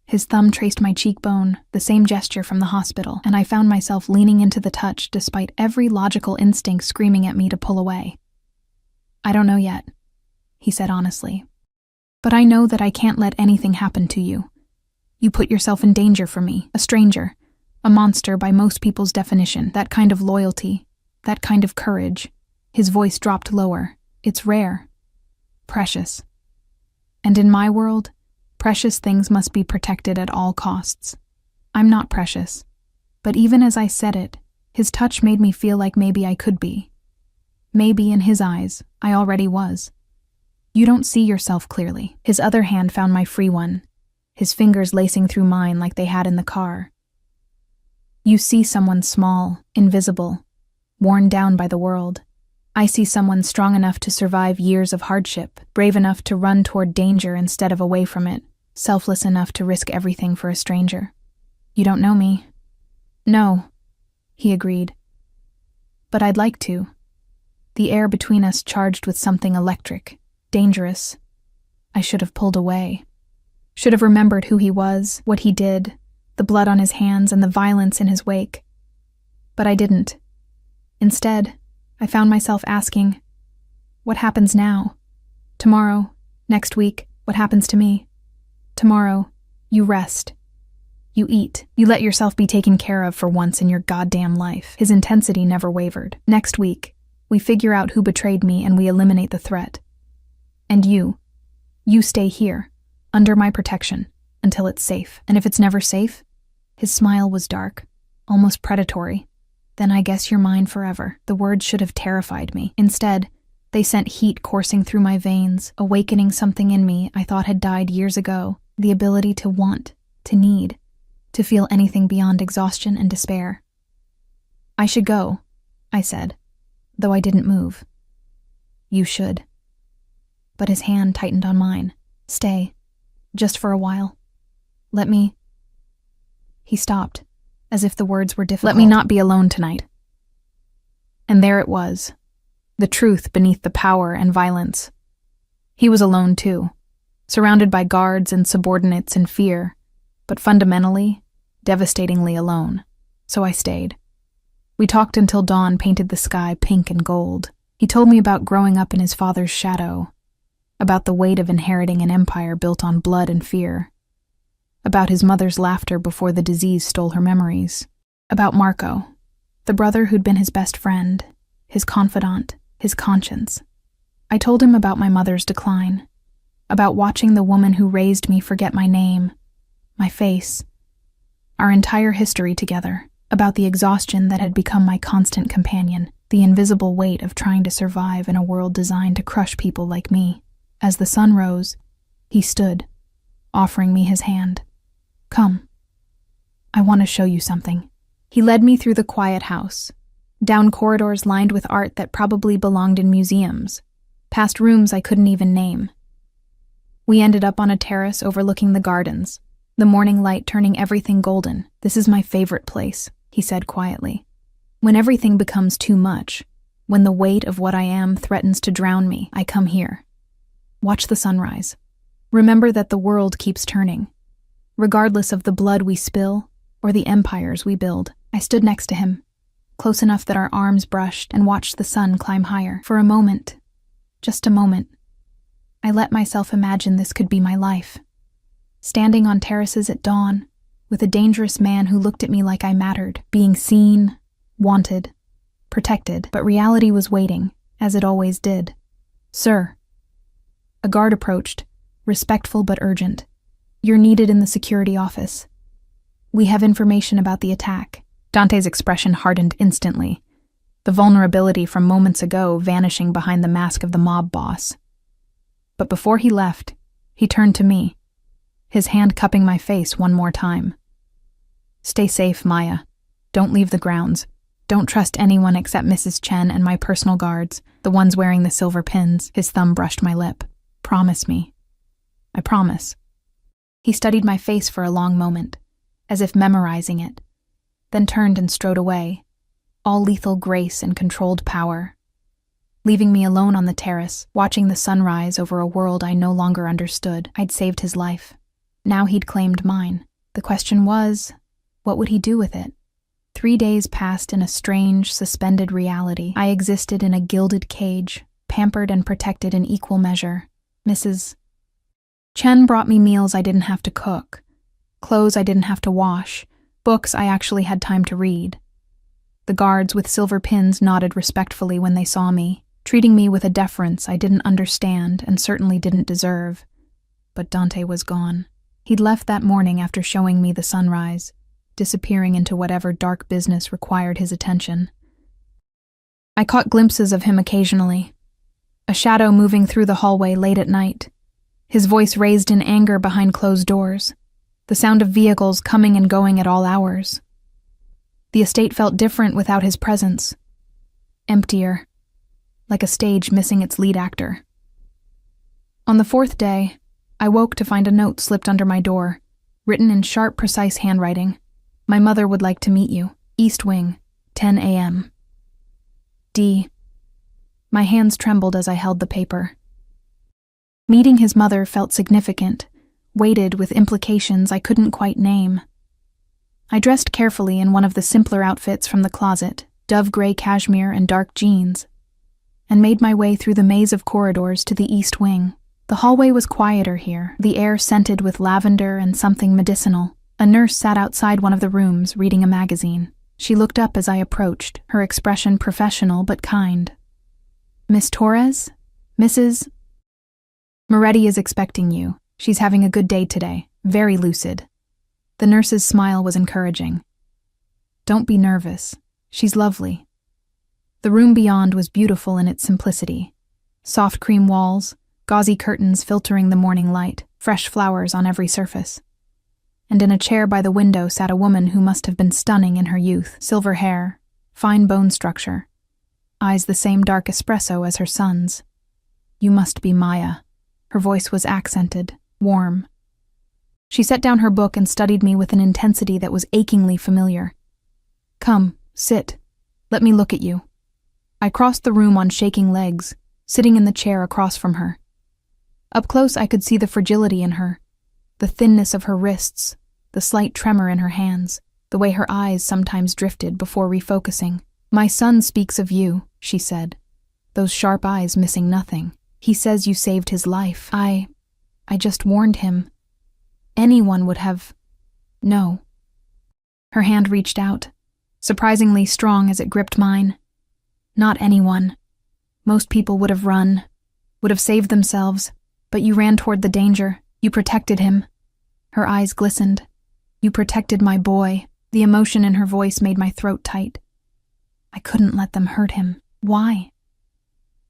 His thumb traced my cheekbone, the same gesture from the hospital, and I found myself leaning into the touch despite every logical instinct screaming at me to pull away. I don't know yet, he said honestly. But I know that I can't let anything happen to you. You put yourself in danger for me, a stranger, a monster by most people's definition. That kind of loyalty, that kind of courage. His voice dropped lower. It's rare. Precious. And in my world, precious things must be protected at all costs. I'm not precious. But even as I said it, his touch made me feel like maybe I could be. Maybe in his eyes, I already was. You don't see yourself clearly. His other hand found my free one, his fingers lacing through mine like they had in the car. You see someone small, invisible, worn down by the world. I see someone strong enough to survive years of hardship, brave enough to run toward danger instead of away from it, selfless enough to risk everything for a stranger. You don't know me. No, he agreed. But I'd like to. The air between us charged with something electric, dangerous. I should have pulled away. Should have remembered who he was, what he did, the blood on his hands and the violence in his wake. But I didn't. Instead, I found myself asking, what happens now? Tomorrow, next week, what happens to me? Tomorrow, you rest. You eat. You let yourself be taken care of for once in your goddamn life. His intensity never wavered. Next week, we figure out who betrayed me and we eliminate the threat. And you stay here, under my protection, until it's safe. And if it's never safe? His smile was dark, almost predatory. Then I guess you're mine forever. The words should have terrified me. Instead, they sent heat coursing through my veins, awakening something in me I thought had died years ago, the ability to want, to need, to feel anything beyond exhaustion and despair. I should go, I said, though I didn't move. You should. But his hand tightened on mine. Stay. Just for a while. Let me... He stopped, as if the words were difficult. Let me not be alone tonight. And there it was, the truth beneath the power and violence. He was alone too, surrounded by guards and subordinates and fear, but fundamentally, devastatingly alone. So I stayed. We talked until dawn painted the sky pink and gold. He told me about growing up in his father's shadow, about the weight of inheriting an empire built on blood and fear, about his mother's laughter before the disease stole her memories, about Marco, the brother who'd been his best friend, his confidant, his conscience. I told him about my mother's decline, about watching the woman who raised me forget my name, my face, our entire history together, about the exhaustion that had become my constant companion, the invisible weight of trying to survive in a world designed to crush people like me. As the sun rose, he stood, offering me his hand. Come. I want to show you something. He led me through the quiet house, down corridors lined with art that probably belonged in museums, past rooms I couldn't even name. We ended up on a terrace overlooking the gardens, the morning light turning everything golden. This is my favorite place, he said quietly. When everything becomes too much, when the weight of what I am threatens to drown me, I come here. Watch the sunrise. Remember that the world keeps turning. Regardless of the blood we spill or the empires we build. I stood next to him, close enough that our arms brushed, and watched the sun climb higher. For a moment, just a moment, I let myself imagine this could be my life. Standing on terraces at dawn, with a dangerous man who looked at me like I mattered, being seen, wanted, protected. But reality was waiting, as it always did. Sir. A guard approached, respectful but urgent. You're needed in the security office. We have information about the attack. Dante's expression hardened instantly, the vulnerability from moments ago vanishing behind the mask of the mob boss. But before he left, he turned to me, his hand cupping my face one more time. "Stay safe, Maya. Don't leave the grounds. Don't trust anyone except Mrs. Chen and my personal guards, the ones wearing the silver pins." His thumb brushed my lip. "Promise me." "I promise." He studied my face for a long moment, as if memorizing it, then turned and strode away, all lethal grace and controlled power, leaving me alone on the terrace, watching the sunrise over a world I no longer understood. I'd saved his life. Now he'd claimed mine. The question was, what would he do with it? 3 days passed in a strange, suspended reality. I existed in a gilded cage, pampered and protected in equal measure. Mrs. Chen brought me meals I didn't have to cook, clothes I didn't have to wash, books I actually had time to read. The guards with silver pins nodded respectfully when they saw me, treating me with a deference I didn't understand and certainly didn't deserve. But Dante was gone. He'd left that morning after showing me the sunrise, disappearing into whatever dark business required his attention. I caught glimpses of him occasionally, a shadow moving through the hallway late at night, his voice raised in anger behind closed doors, the sound of vehicles coming and going at all hours. The estate felt different without his presence, emptier, like a stage missing its lead actor. On the 4th day, I woke to find a note slipped under my door, written in sharp, precise handwriting. "My mother would like to meet you. East Wing, 10 a.m. D." My hands trembled as I held the paper. Meeting his mother felt significant, weighted with implications I couldn't quite name. I dressed carefully in one of the simpler outfits from the closet, dove gray cashmere and dark jeans, and made my way through the maze of corridors to the East Wing. The hallway was quieter here, the air scented with lavender and something medicinal. A nurse sat outside one of the rooms, reading a magazine. She looked up as I approached, her expression professional but kind. "Miss Torres? Mrs. Moretti is expecting you. She's having a good day today, very lucid." The nurse's smile was encouraging. "Don't be nervous. She's lovely." The room beyond was beautiful in its simplicity. Soft cream walls, gauzy curtains filtering the morning light, fresh flowers on every surface. And in a chair by the window sat a woman who must have been stunning in her youth. Silver hair, fine bone structure, eyes the same dark espresso as her son's. "You must be Maya." Her voice was accented, warm. She set down her book and studied me with an intensity that was achingly familiar. "Come, sit. Let me look at you." I crossed the room on shaking legs, sitting in the chair across from her. Up close I could see the fragility in her, the thinness of her wrists, the slight tremor in her hands, the way her eyes sometimes drifted before refocusing. "My son speaks of you," she said, those sharp eyes missing nothing. "He says you saved his life. I just warned him. Anyone would have... No." Her hand reached out, surprisingly strong as it gripped mine. "Not anyone. Most people would have run, would have saved themselves, but you ran toward the danger. You protected him." Her eyes glistened. "You protected my boy." The emotion in her voice made my throat tight. I couldn't let them hurt him. Why?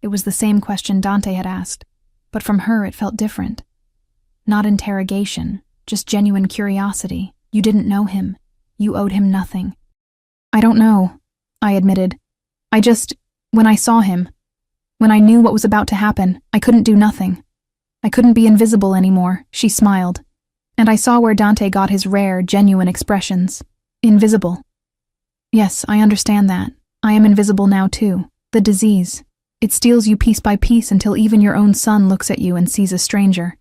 It was the same question Dante had asked, but from her it felt different. Not interrogation, just genuine curiosity. "You didn't know him. You owed him nothing." "I don't know," I admitted. When I saw him, when I knew what was about to happen, I couldn't do nothing. I couldn't be invisible anymore." She smiled, and I saw where Dante got his rare, genuine expressions. "Invisible." "Yes, I understand that. I am invisible now too. The disease. It steals you piece by piece until even your own son looks at you and sees a stranger."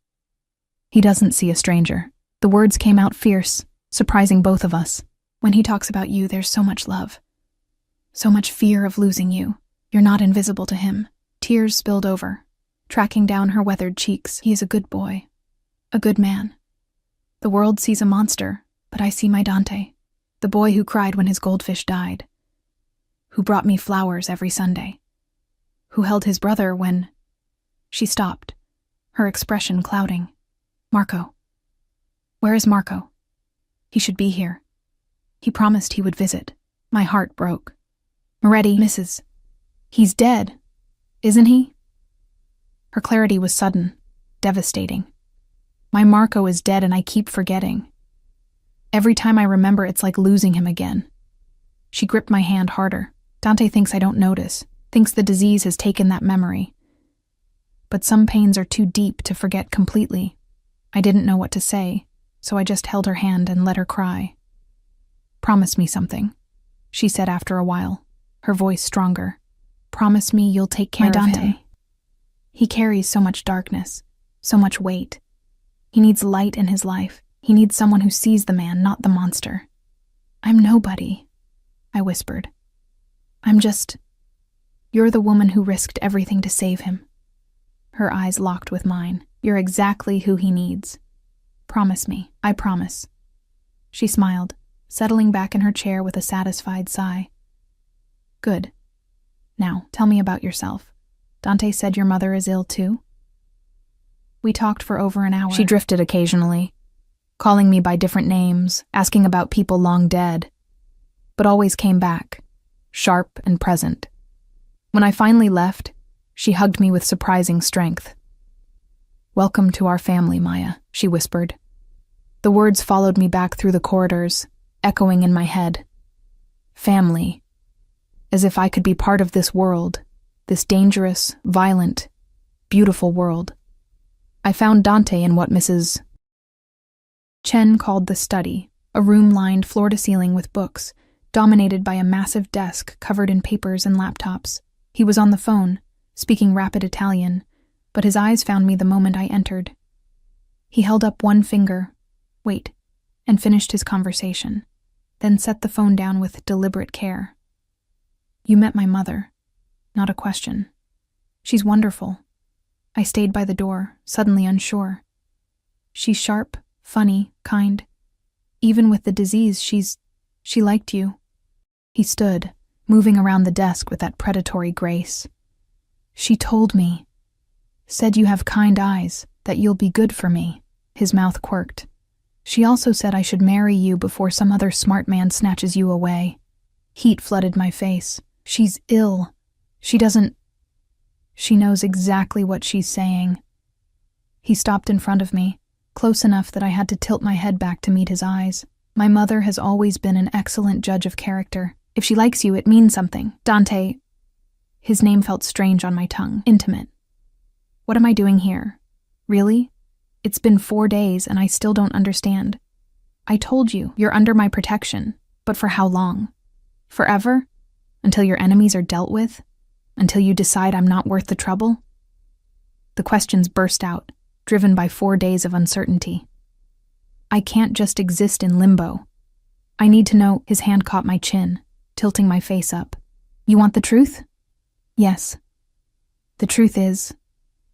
"He doesn't see a stranger." The words came out fierce, surprising both of us. "When he talks about you, there's so much love. So much fear of losing you. You're not invisible to him." Tears spilled over, tracking down her weathered cheeks. "He is a good boy. A good man. The world sees a monster, but I see my Dante. The boy who cried when his goldfish died. Who brought me flowers every Sunday. Who held his brother when..." She stopped, her expression clouding. "Marco. Where is Marco? He should be here. He promised he would visit." My heart broke. Moretti, Mrs. He's dead, isn't he? Her clarity was sudden, devastating. My Marco is dead and I keep forgetting. Every time I remember, it's like losing him again. She gripped my hand harder. Dante thinks I don't notice, thinks the disease has taken that memory. But some pains are too deep to forget completely. I didn't know what to say, so I just held her hand and let her cry. Promise me something, she said after a while, her voice stronger. Promise me you'll take care of him. He carries so much darkness, so much weight. He needs light in his life. He needs someone who sees the man, not the monster. I'm nobody, I whispered. You're the woman who risked everything to save him. Her eyes locked with mine. You're exactly who he needs. Promise me. I promise. She smiled, settling back in her chair with a satisfied sigh. Good. Now, tell me about yourself. Dante said your mother is ill too? We talked for over an hour. She drifted occasionally, calling me by different names, asking about people long dead, but always came back, sharp and present. When I finally left, she hugged me with surprising strength. Welcome to our family, Maya, she whispered. The words followed me back through the corridors, echoing in my head. Family. As if I could be part of this world, this dangerous, violent, beautiful world. I found Dante in what Mrs. Chen called the study, a room lined floor to ceiling with books, dominated by a massive desk covered in papers and laptops. He was on the phone, speaking rapid Italian, but his eyes found me the moment I entered. He held up one finger, and finished his conversation, then set the phone down with deliberate care. You met my mother. Not a question. She's wonderful. I stayed by the door, suddenly unsure. She's sharp, funny, kind. Even with the disease, she liked you. He stood, moving around the desk with that predatory grace. She told me. Said you have kind eyes, that you'll be good for me. His mouth quirked. She also said I should marry you before some other smart man snatches you away. Heat flooded my face. She's ill. She knows exactly what she's saying. He stopped in front of me, close enough that I had to tilt my head back to meet his eyes. My mother has always been an excellent judge of character. If she likes you, it means something. Dante. His name felt strange on my tongue, intimate. What am I doing here? Really? It's been 4 days and I still don't understand. I told you, you're under my protection, but for how long? Forever? Until your enemies are dealt with? Until you decide I'm not worth the trouble? The questions burst out, driven by 4 days of uncertainty. I can't just exist in limbo. I need to know. His hand caught my chin, tilting my face up. You want the truth? Yes. The truth is,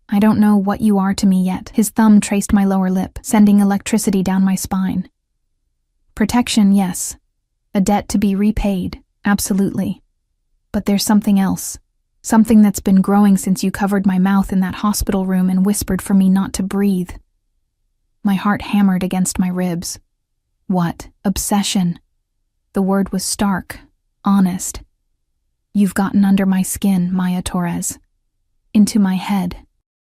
I don't know what you are to me yet. His thumb traced my lower lip, sending electricity down my spine. Protection, yes. A debt to be repaid, absolutely. But there's something else. Something that's been growing since you covered my mouth in that hospital room and whispered for me not to breathe. My heart hammered against my ribs. What? Obsession. The word was stark, honest. You've gotten under my skin, Maya Torres. Into my head.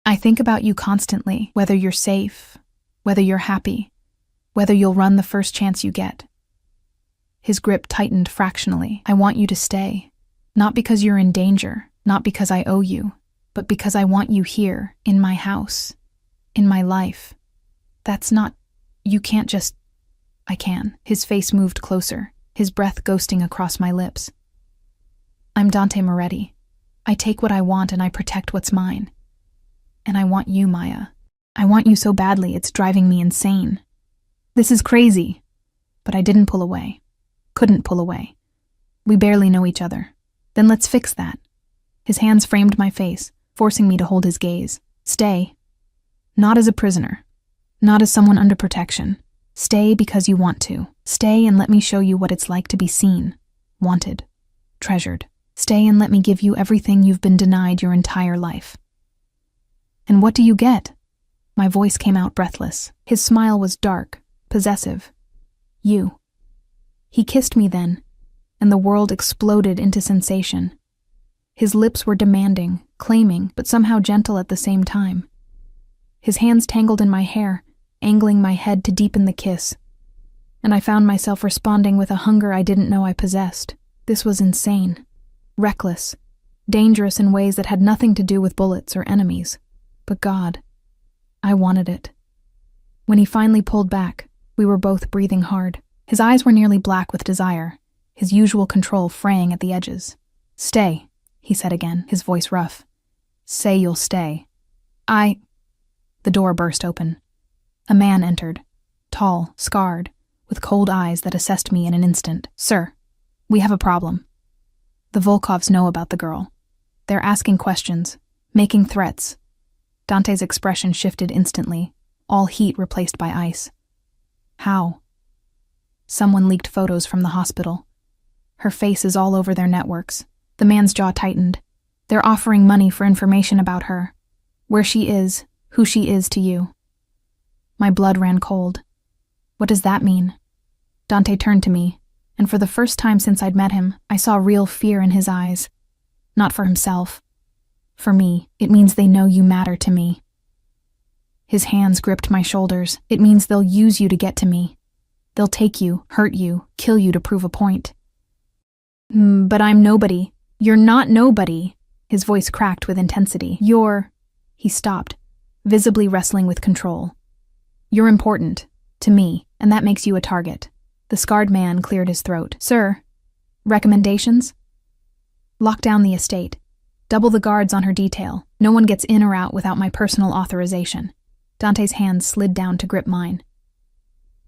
I think about you constantly, whether you're safe, whether you're happy, whether you'll run the first chance you get. His grip tightened fractionally. I want you to stay. Not because you're in danger, not because I owe you, but because I want you here, in my house, in my life. You can't just... I can. His face moved closer, his breath ghosting across my lips. I'm Dante Moretti. I take what I want and I protect what's mine. And I want you, Maya. I want you so badly it's driving me insane. This is crazy. But I didn't pull away. Couldn't pull away. We barely know each other. Then let's fix that. His hands framed my face, forcing me to hold his gaze. Stay. Not as a prisoner. Not as someone under protection. Stay because you want to. Stay and let me show you what it's like to be seen, wanted, treasured. Stay and let me give you everything you've been denied your entire life. And what do you get? My voice came out breathless. His smile was dark, possessive. You. He kissed me then, and the world exploded into sensation. His lips were demanding, claiming, but somehow gentle at the same time. His hands tangled in my hair, angling my head to deepen the kiss, and I found myself responding with a hunger I didn't know I possessed. This was insane, reckless, dangerous in ways that had nothing to do with bullets or enemies. But God, I wanted it. When he finally pulled back, we were both breathing hard. His eyes were nearly black with desire, his usual control fraying at the edges. "Stay," he said again, his voice rough. "Say you'll stay." The door burst open. A man entered, tall, scarred, with cold eyes that assessed me in an instant. "Sir, we have a problem. The Volkovs know about the girl. They're asking questions, making threats." Dante's expression shifted instantly, all heat replaced by ice. "How?" "Someone leaked photos from the hospital. Her face is all over their networks." The man's jaw tightened. "They're offering money for information about her. Where she is, who she is to you." My blood ran cold. "What does that mean?" Dante turned to me, and for the first time since I'd met him, I saw real fear in his eyes. Not for himself. For me. "It means they know you matter to me." His hands gripped my shoulders. "It means they'll use you to get to me. They'll take you, hurt you, kill you to prove a point." "But I'm nobody." "You're not nobody." His voice cracked with intensity. He stopped, visibly wrestling with control. "You're important. To me, and that makes you a target." The scarred man cleared his throat. "Sir, recommendations?" "Lock down the estate. Double the guards on her detail. No one gets in or out without my personal authorization." Dante's hands slid down to grip mine.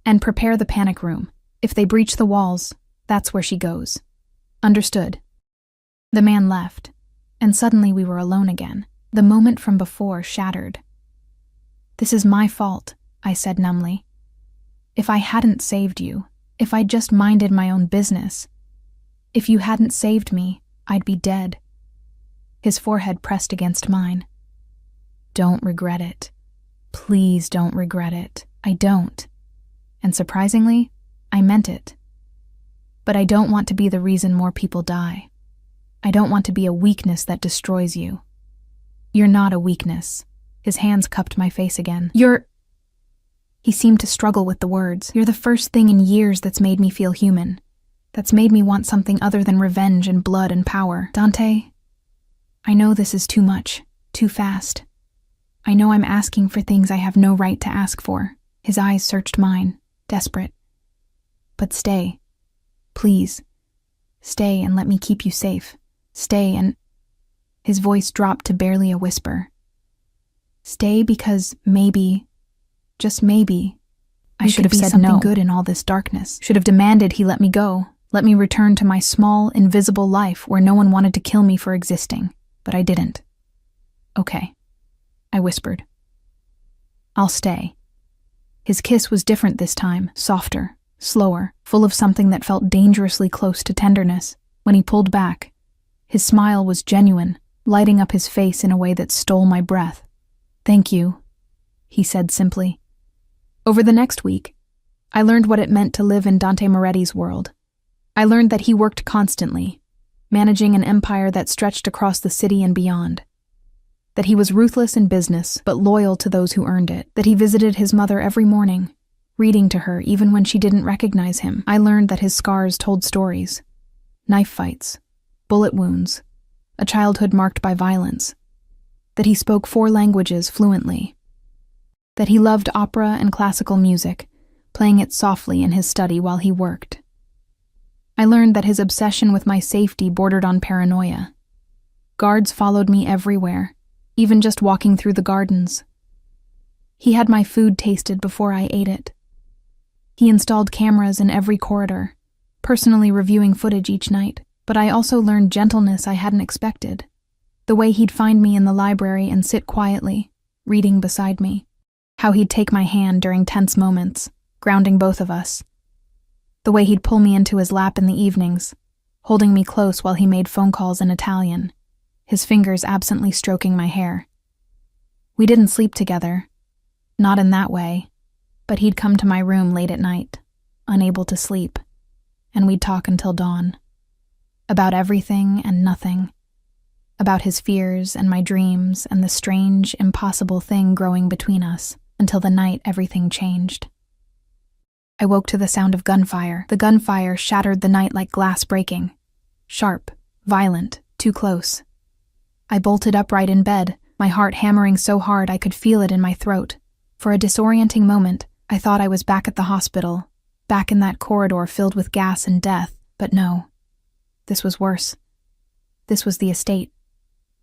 "And prepare the panic room. If they breach the walls, that's where she goes." "Understood." The man left, and suddenly we were alone again. The moment from before shattered. "This is my fault," I said numbly. "If I hadn't saved you, if I'd just minded my own business, if you hadn't saved me, I'd be dead." His forehead pressed against mine. "Don't regret it. Please don't regret it." "I don't." And surprisingly, I meant it. "But I don't want to be the reason more people die. I don't want to be a weakness that destroys you." "You're not a weakness." His hands cupped my face again. He seemed to struggle with the words. "You're the first thing in years that's made me feel human. That's made me want something other than revenge and blood and power." "Dante, I know this is too much, too fast. I know I'm asking for things I have no right to ask for." His eyes searched mine, desperate. "But stay. Please. Stay and let me keep you safe. Stay and—" His voice dropped to barely a whisper. "Stay because maybe, just maybe, I should have said something good in all this darkness. Should have demanded he let me go, let me return to my small, invisible life where no one wanted to kill me for existing. But I didn't." "Okay," I whispered. "I'll stay." His kiss was different this time, softer, slower, full of something that felt dangerously close to tenderness. When he pulled back, his smile was genuine, lighting up his face in a way that stole my breath. "Thank you," he said simply. Over the next week, I learned what it meant to live in Dante Moretti's world. I learned that he worked constantly, managing an empire that stretched across the city and beyond. That he was ruthless in business, but loyal to those who earned it. That he visited his mother every morning, reading to her even when she didn't recognize him. I learned that his scars told stories. Knife fights, bullet wounds, a childhood marked by violence. That he spoke 4 languages fluently. That he loved opera and classical music, playing it softly in his study while he worked. I learned that his obsession with my safety bordered on paranoia. Guards followed me everywhere, even just walking through the gardens. He had my food tasted before I ate it. He installed cameras in every corridor, personally reviewing footage each night. But I also learned gentleness I hadn't expected. The way he'd find me in the library and sit quietly, reading beside me. How he'd take my hand during tense moments, grounding both of us. The way he'd pull me into his lap in the evenings, holding me close while he made phone calls in Italian, his fingers absently stroking my hair. We didn't sleep together, not in that way, but he'd come to my room late at night, unable to sleep, and we'd talk until dawn. About everything and nothing. About his fears and my dreams and the strange, impossible thing growing between us, until the night everything changed. I woke to the sound of gunfire. The gunfire shattered the night like glass breaking. Sharp, violent, too close. I bolted upright in bed, my heart hammering so hard I could feel it in my throat. For a disorienting moment, I thought I was back at the hospital, back in that corridor filled with gas and death, but no. This was worse. This was the estate.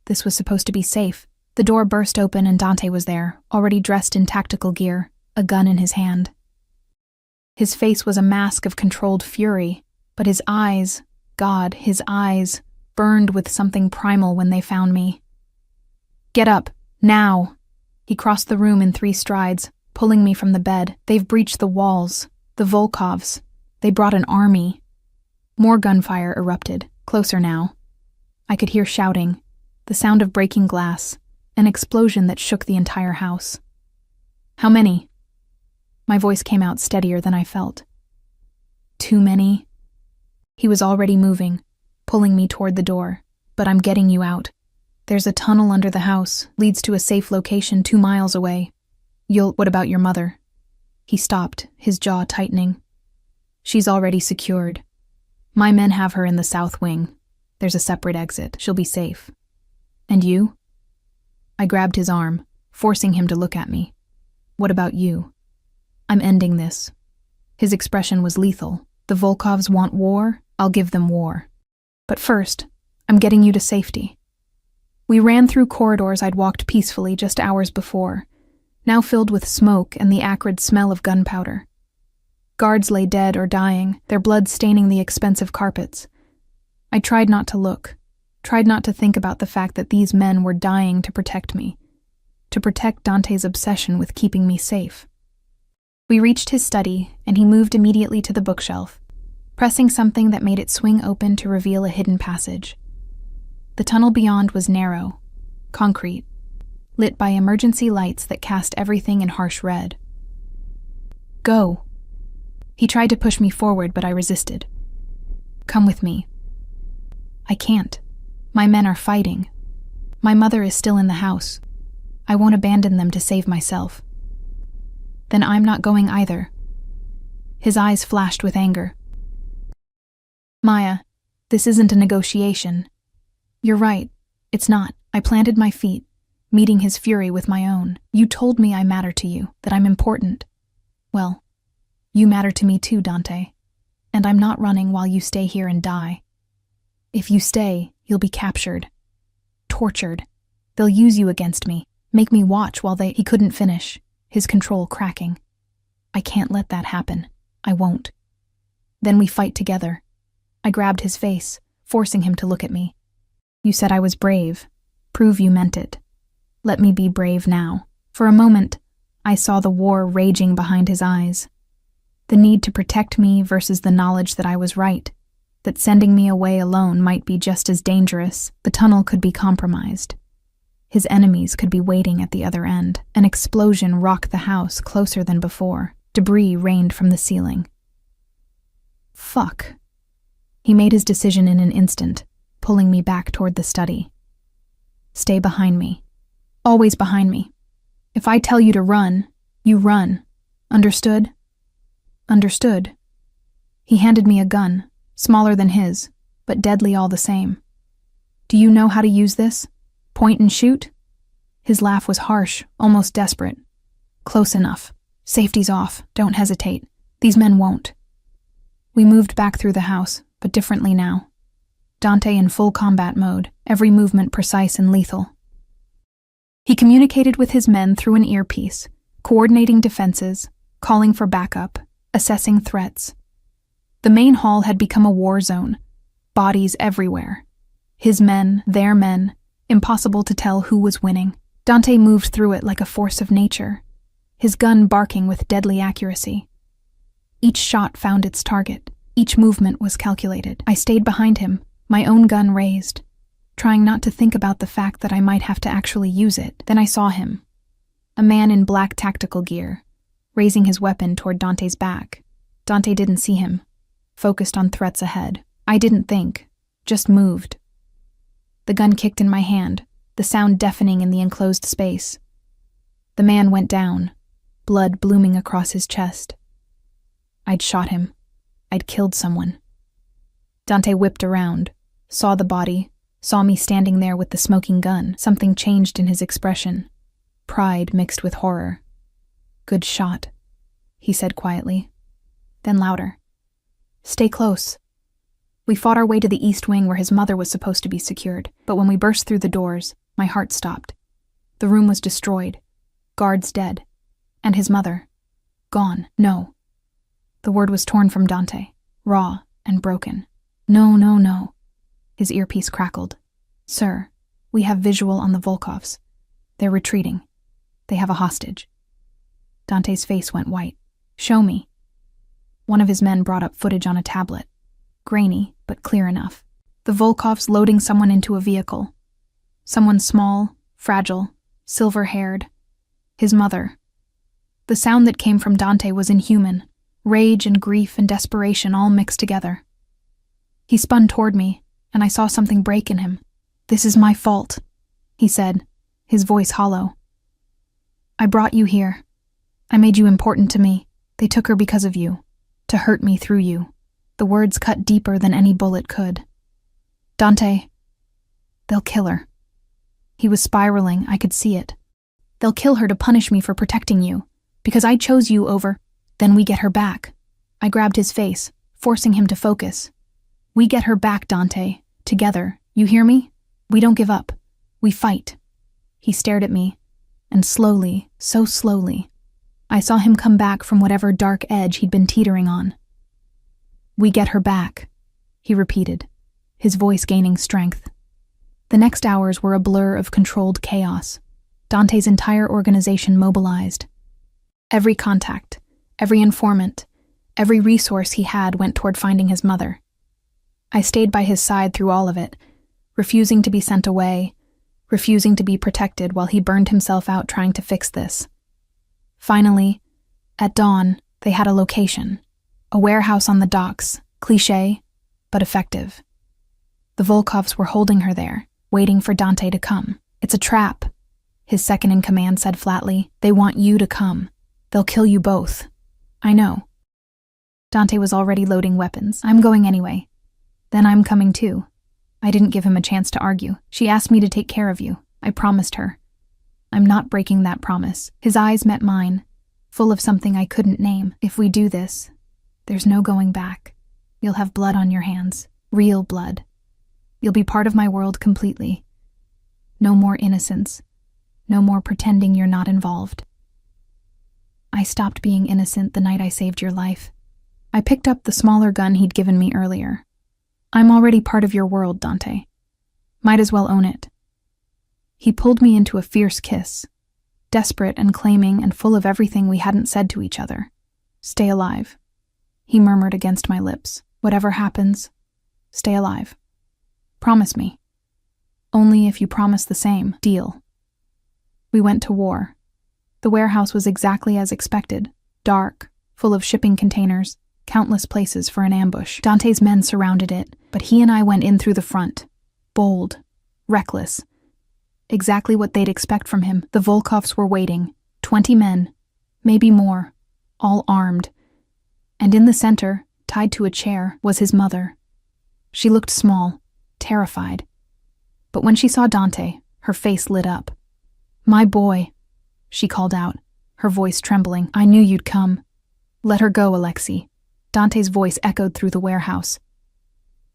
This was supposed to be safe. The door burst open and Dante was there, already dressed in tactical gear, a gun in his hand. His face was a mask of controlled fury, but his eyes, God, his eyes, burned with something primal when they found me. "Get up, now!" He crossed the room in 3 strides, pulling me from the bed. "They've breached the walls. The Volkovs. They brought an army." More gunfire erupted, closer now. I could hear shouting, the sound of breaking glass, an explosion that shook the entire house. "How many?" My voice came out steadier than I felt. "Too many." He was already moving, pulling me toward the door. "But I'm getting you out. There's a tunnel under the house, leads to a safe location 2 miles away. What about your mother?" He stopped, his jaw tightening. "She's already secured. My men have her in the south wing. There's a separate exit. She'll be safe. And you?" I grabbed his arm, forcing him to look at me. "What about you?" "I'm ending this." His expression was lethal. "The Volkovs want war, I'll give them war. But first, I'm getting you to safety." We ran through corridors I'd walked peacefully just hours before, now filled with smoke and the acrid smell of gunpowder. Guards lay dead or dying, their blood staining the expensive carpets. I tried not to look, tried not to think about the fact that these men were dying to protect me, to protect Dante's obsession with keeping me safe. We reached his study, and he moved immediately to the bookshelf, pressing something that made it swing open to reveal a hidden passage. The tunnel beyond was narrow, concrete, lit by emergency lights that cast everything in harsh red. "Go." He tried to push me forward, but I resisted. "Come with me." "I can't. My men are fighting. My mother is still in the house. I won't abandon them to save myself." "Then I'm not going either." His eyes flashed with anger. "Maya, this isn't a negotiation." "You're right. It's not." I planted my feet, meeting his fury with my own. "You told me I matter to you, that I'm important. Well, you matter to me too, Dante. And I'm not running while you stay here and die. If you stay, you'll be captured. Tortured. They'll use you against me, make me watch while they—" He couldn't finish, his control cracking. "I can't let that happen. I won't." "Then we fight together." I grabbed his face, forcing him to look at me. "You said I was brave. Prove you meant it. Let me be brave now." For a moment, I saw the war raging behind his eyes. The need to protect me versus the knowledge that I was right, that sending me away alone might be just as dangerous. The tunnel could be compromised. His enemies could be waiting at the other end. An explosion rocked the house closer than before. Debris rained from the ceiling. Fuck. He made his decision in an instant, pulling me back toward the study. "Stay behind me. Always behind me. If I tell you to run, you run. Understood?" "Understood." He handed me a gun, smaller than his, but deadly all the same. "Do you know how to use this? Point and shoot?" His laugh was harsh, almost desperate. "Close enough. Safety's off. Don't hesitate. These men won't." We moved back through the house, but differently now. Dante in full combat mode, every movement precise and lethal. He communicated with his men through an earpiece, coordinating defenses, calling for backup, assessing threats. The main hall had become a war zone, bodies everywhere. His men, their men, impossible to tell who was winning. Dante moved through it like a force of nature, his gun barking with deadly accuracy. Each shot found its target, each movement was calculated. I stayed behind him, my own gun raised, trying not to think about the fact that I might have to actually use it. Then I saw him, a man in black tactical gear, raising his weapon toward Dante's back. Dante didn't see him, focused on threats ahead. I didn't think. just moved. The gun kicked in my hand, the sound deafening in the enclosed space. The man went down, blood blooming across his chest. I'd shot him. I'd killed someone. Dante whipped around, saw the body, saw me standing there with the smoking gun. Something changed in his expression. Pride mixed with horror. "Good shot," he said quietly. Then louder. "Stay close." We fought our way to the east wing where his mother was supposed to be secured, but when we burst through the doors, my heart stopped. The room was destroyed, guards dead, and his mother, gone. No. The word was torn from Dante, raw and broken. "No, no, no." His earpiece crackled. "Sir, we have visual on the Volkovs. They're retreating. They have a hostage." Dante's face went white. "Show me." One of his men brought up footage on a tablet. Grainy, but clear enough. The Volkovs loading someone into a vehicle. Someone small, fragile, silver-haired. His mother. The sound that came from Dante was inhuman. Rage and grief and desperation all mixed together. He spun toward me, and I saw something break in him. "This is my fault," he said, his voice hollow. "I brought you here. I made you important to me. They took her because of you, to hurt me through you." The words cut deeper than any bullet could. "Dante, they'll kill her." He was spiraling, I could see it. "They'll kill her to punish me for protecting you, because I chose you over. Then we get her back." I grabbed his face, forcing him to focus. "We get her back, Dante. Together, you hear me? We don't give up. We fight." He stared at me, and slowly, so slowly, I saw him come back from whatever dark edge he'd been teetering on. "We get her back," he repeated, his voice gaining strength. The next hours were a blur of controlled chaos. Dante's entire organization mobilized. Every contact, every informant, every resource he had went toward finding his mother. I stayed by his side through all of it, refusing to be sent away, refusing to be protected while he burned himself out trying to fix this. Finally, at dawn, they had a location. A warehouse on the docks, cliché, but effective. The Volkovs were holding her there, waiting for Dante to come. "It's a trap," his second-in-command said flatly. "They want you to come. They'll kill you both." "I know." Dante was already loading weapons. "I'm going anyway." "Then I'm coming too." I didn't give him a chance to argue. "She asked me to take care of you. I promised her. I'm not breaking that promise." His eyes met mine, full of something I couldn't name. "If we do this, there's no going back. You'll have blood on your hands. Real blood. You'll be part of my world completely. No more innocence. No more pretending you're not involved." I stopped being innocent the night I saved your life. I picked up the smaller gun he'd given me earlier. "I'm already part of your world, Dante. Might as well own it." He pulled me into a fierce kiss, desperate and claiming and full of everything we hadn't said to each other. "Stay alive," he murmured against my lips. "Whatever happens, stay alive. Promise me. Only if you promise the same. Deal." We went to war. The warehouse was exactly as expected, dark, full of shipping containers, countless places for an ambush. Dante's men surrounded it, but he and I went in through the front. Bold, reckless. Exactly what they'd expect from him. The Volkovs were waiting, 20 men, maybe more, all armed. And in the center, tied to a chair, was his mother. She looked small, terrified. But when she saw Dante, her face lit up. "My boy," she called out, her voice trembling. "I knew you'd come. Let her go, Alexei." Dante's voice echoed through the warehouse.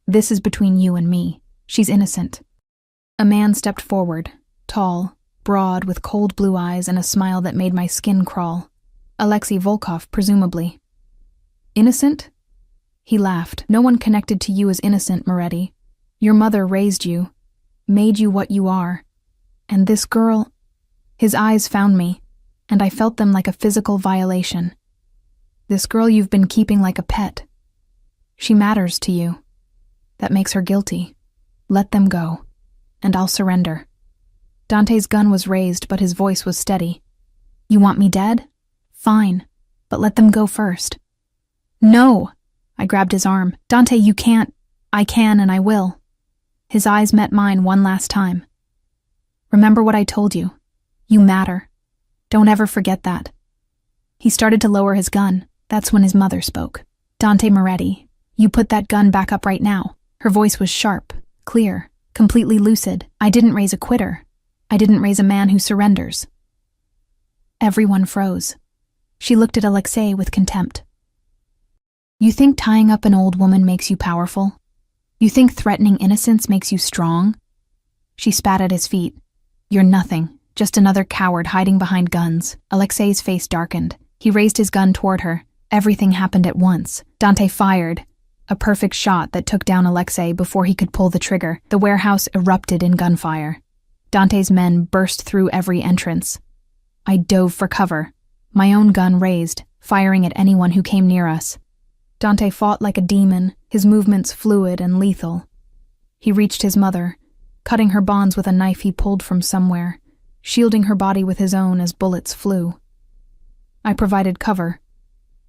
"This is between you and me. She's innocent." A man stepped forward, tall, broad, with cold blue eyes and a smile that made my skin crawl. Alexei Volkov, presumably. "Innocent?" He laughed. "No one connected to you is innocent, Moretti. Your mother raised you, made you what you are. And this girl..." His eyes found me, and I felt them like a physical violation. "This girl you've been keeping like a pet. She matters to you. That makes her guilty. Let them go, and I'll surrender." Dante's gun was raised, but his voice was steady. "You want me dead? Fine, but let them go first." "No!" I grabbed his arm. "Dante, you can't." "I can and I will. His eyes met mine one last time. "Remember what I told you. You matter. Don't ever forget that." He started to lower his gun. That's when his mother spoke. "Dante Moretti, you put that gun back up right now." Her voice was sharp, clear, completely lucid. "I didn't raise a quitter. I didn't raise a man who surrenders." Everyone froze. She looked at Alexei with contempt. "You think tying up an old woman makes you powerful? You think threatening innocence makes you strong?" She spat at his feet. "You're nothing, just another coward hiding behind guns." Alexei's face darkened. He raised his gun toward her. Everything happened at once. Dante fired, a perfect shot that took down Alexei before he could pull the trigger. The warehouse erupted in gunfire. Dante's men burst through every entrance. I dove for cover, my own gun raised, firing at anyone who came near us. Dante fought like a demon, his movements fluid and lethal. He reached his mother, cutting her bonds with a knife he pulled from somewhere, shielding her body with his own as bullets flew. I provided cover,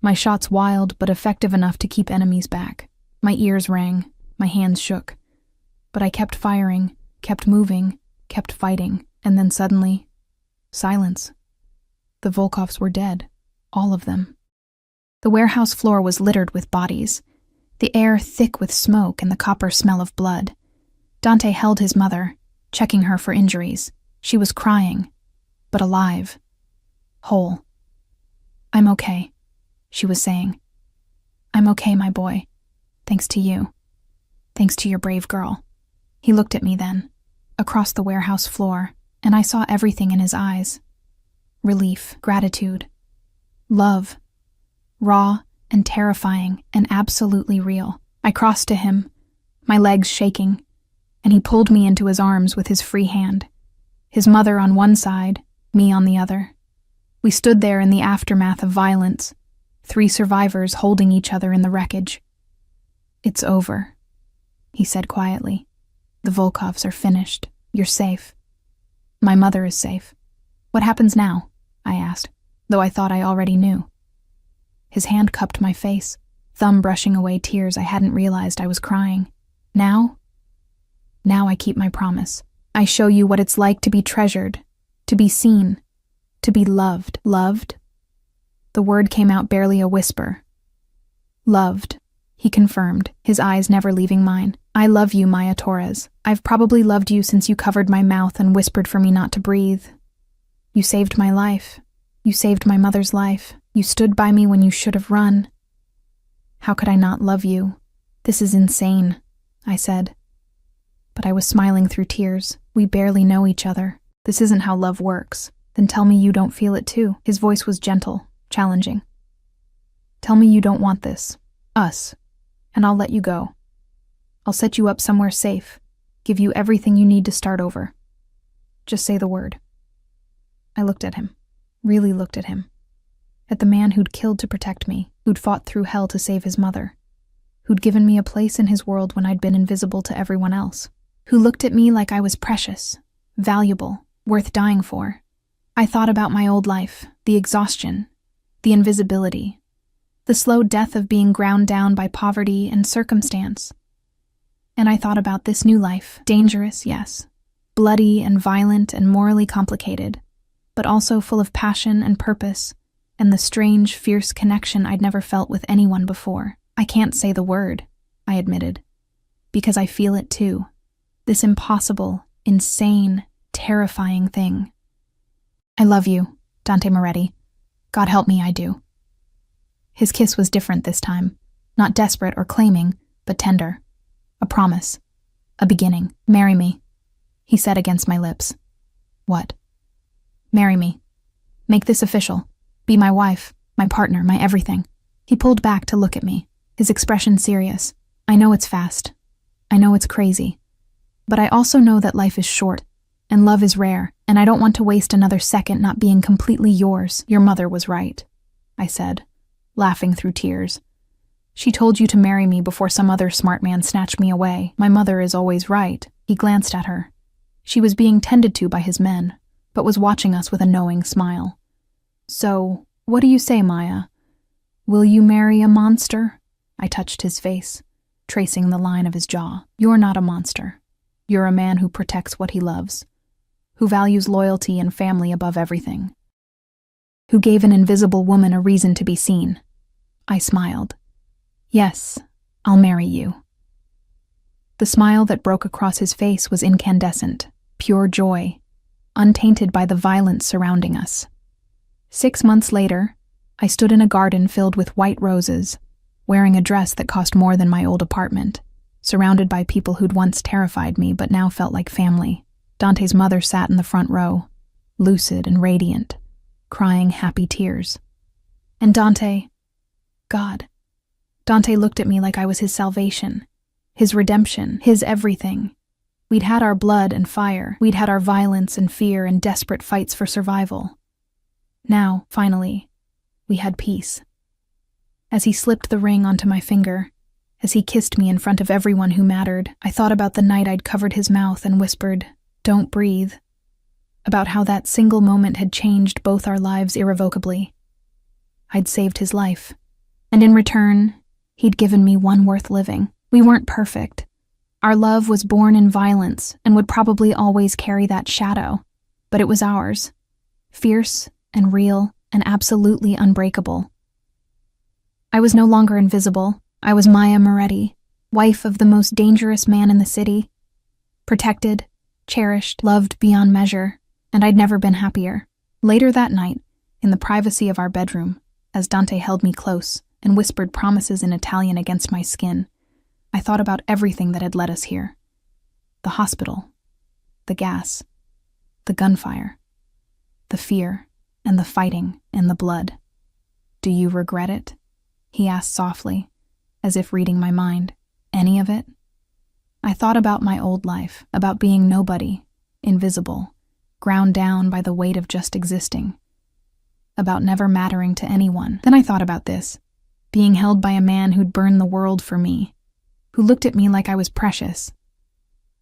my shots wild but effective enough to keep enemies back. My ears rang, my hands shook. But I kept firing, kept moving, kept fighting, and then suddenly, silence. The Volkovs were dead, all of them. The warehouse floor was littered with bodies, the air thick with smoke and the copper smell of blood. Dante held his mother, checking her for injuries. She was crying, but alive, whole. "I'm okay," she was saying. "I'm okay, my boy. Thanks to you. Thanks to your brave girl." He looked at me then, across the warehouse floor, and I saw everything in his eyes. Relief, gratitude, love, raw and terrifying and absolutely real. I crossed to him, my legs shaking, and he pulled me into his arms with his free hand. His mother on one side, me on the other. We stood there in the aftermath of violence, 3 survivors holding each other in the wreckage. "It's over," he said quietly. "The Volkovs are finished. You're safe. My mother is safe." "What happens now?" I asked, though I thought I already knew. His hand cupped my face, thumb brushing away tears I hadn't realized I was crying. Now I keep my promise. I show you what it's like to be treasured, to be seen, to be loved. Loved? The word came out barely a whisper. "Loved," he confirmed, his eyes never leaving mine. "I love you, Maya Torres. I've probably loved you since you covered my mouth and whispered for me not to breathe. You saved my life. You saved my mother's life. You stood by me when you should have run. How could I not love you? This is insane," I said. But I was smiling through tears. "We barely know each other. This isn't how love works. Then tell me you don't feel it too." His voice was gentle, challenging. "Tell me you don't want this. Us. And I'll let you go. I'll set you up somewhere safe, give you everything you need to start over. Just say the word." I looked at him, really looked at him. At the man who'd killed to protect me, who'd fought through hell to save his mother, who'd given me a place in his world when I'd been invisible to everyone else, who looked at me like I was precious, valuable, worth dying for. I thought about my old life, the exhaustion, the invisibility, the slow death of being ground down by poverty and circumstance. And I thought about this new life, dangerous, yes, bloody and violent and morally complicated, but also full of passion and purpose, and the strange, fierce connection I'd never felt with anyone before. "I can't say the word," I admitted, "because I feel it too. This impossible, insane, terrifying thing. I love you, Dante Moretti. God help me, I do." His kiss was different this time, not desperate or claiming, but tender. A promise. A beginning. "Marry me," he said against my lips. "What?" "Marry me. Make this official. Be my wife, my partner, my everything." He pulled back to look at me, his expression serious. "I know it's fast. I know it's crazy. But I also know that life is short, and love is rare, and I don't want to waste another second not being completely yours." "Your mother was right," I said, laughing through tears. "She told you to marry me before some other smart man snatched me away. My mother is always right." He glanced at her. She was being tended to by his men, but was watching us with a knowing smile. "So, what do you say, Maya? Will you marry a monster?" I touched his face, tracing the line of his jaw. "You're not a monster. You're a man who protects what he loves, who values loyalty and family above everything, who gave an invisible woman a reason to be seen. I smiled. Yes, I'll marry you. The smile that broke across his face was incandescent, pure joy, untainted by the violence surrounding us. 6 months later, I stood in a garden filled with white roses, wearing a dress that cost more than my old apartment, surrounded by people who'd once terrified me but now felt like family. Dante's mother sat in the front row, lucid and radiant, crying happy tears. And Dante looked at me like I was his salvation, his redemption, his everything. We'd had our blood and fire, we'd had our violence and fear and desperate fights for survival. Now, finally, we had peace. As he slipped the ring onto my finger, as he kissed me in front of everyone who mattered, I thought about the night I'd covered his mouth and whispered, "Don't breathe," about how that single moment had changed both our lives irrevocably. I'd saved his life, and in return, he'd given me one worth living. We weren't perfect. Our love was born in violence and would probably always carry that shadow, but it was ours, fierce and real and absolutely unbreakable. I was no longer invisible. I was Maya Moretti, wife of the most dangerous man in the city, protected, cherished, loved beyond measure, and I'd never been happier. Later that night, in the privacy of our bedroom, as Dante held me close and whispered promises in Italian against my skin, I thought about everything that had led us here. The hospital, the gas, the gunfire, the fear, and the fighting and the blood. "Do you regret it?" he asked softly, as if reading my mind. "Any of it?" I thought about my old life, about being nobody, invisible, ground down by the weight of just existing, about never mattering to anyone. Then I thought about this, being held by a man who'd burned the world for me, who looked at me like I was precious,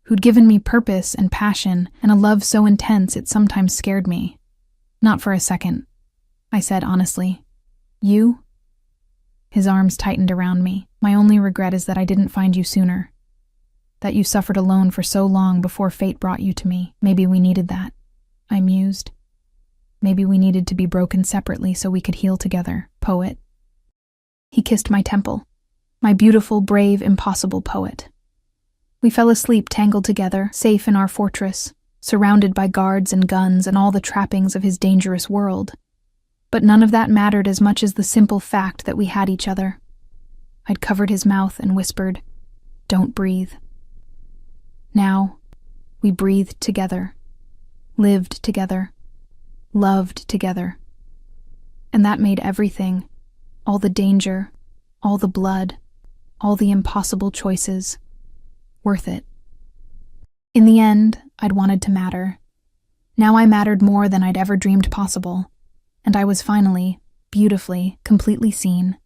who'd given me purpose and passion and a love so intense it sometimes scared me. "Not for a second," I said honestly. "You?" His arms tightened around me. "My only regret is that I didn't find you sooner, that you suffered alone for so long before fate brought you to me. Maybe we needed that," I mused. "Maybe we needed to be broken separately so we could heal together, poet." He kissed my temple, my beautiful, brave, impossible poet. We fell asleep tangled together, safe in our fortress, surrounded by guards and guns and all the trappings of his dangerous world. But none of that mattered as much as the simple fact that we had each other. I'd covered his mouth and whispered, "Don't breathe." Now, we breathed together, lived together, loved together. And that made everything, all the danger, all the blood, all the impossible choices, worth it. In the end, I'd wanted to matter. Now I mattered more than I'd ever dreamed possible, and I was finally, beautifully, completely seen.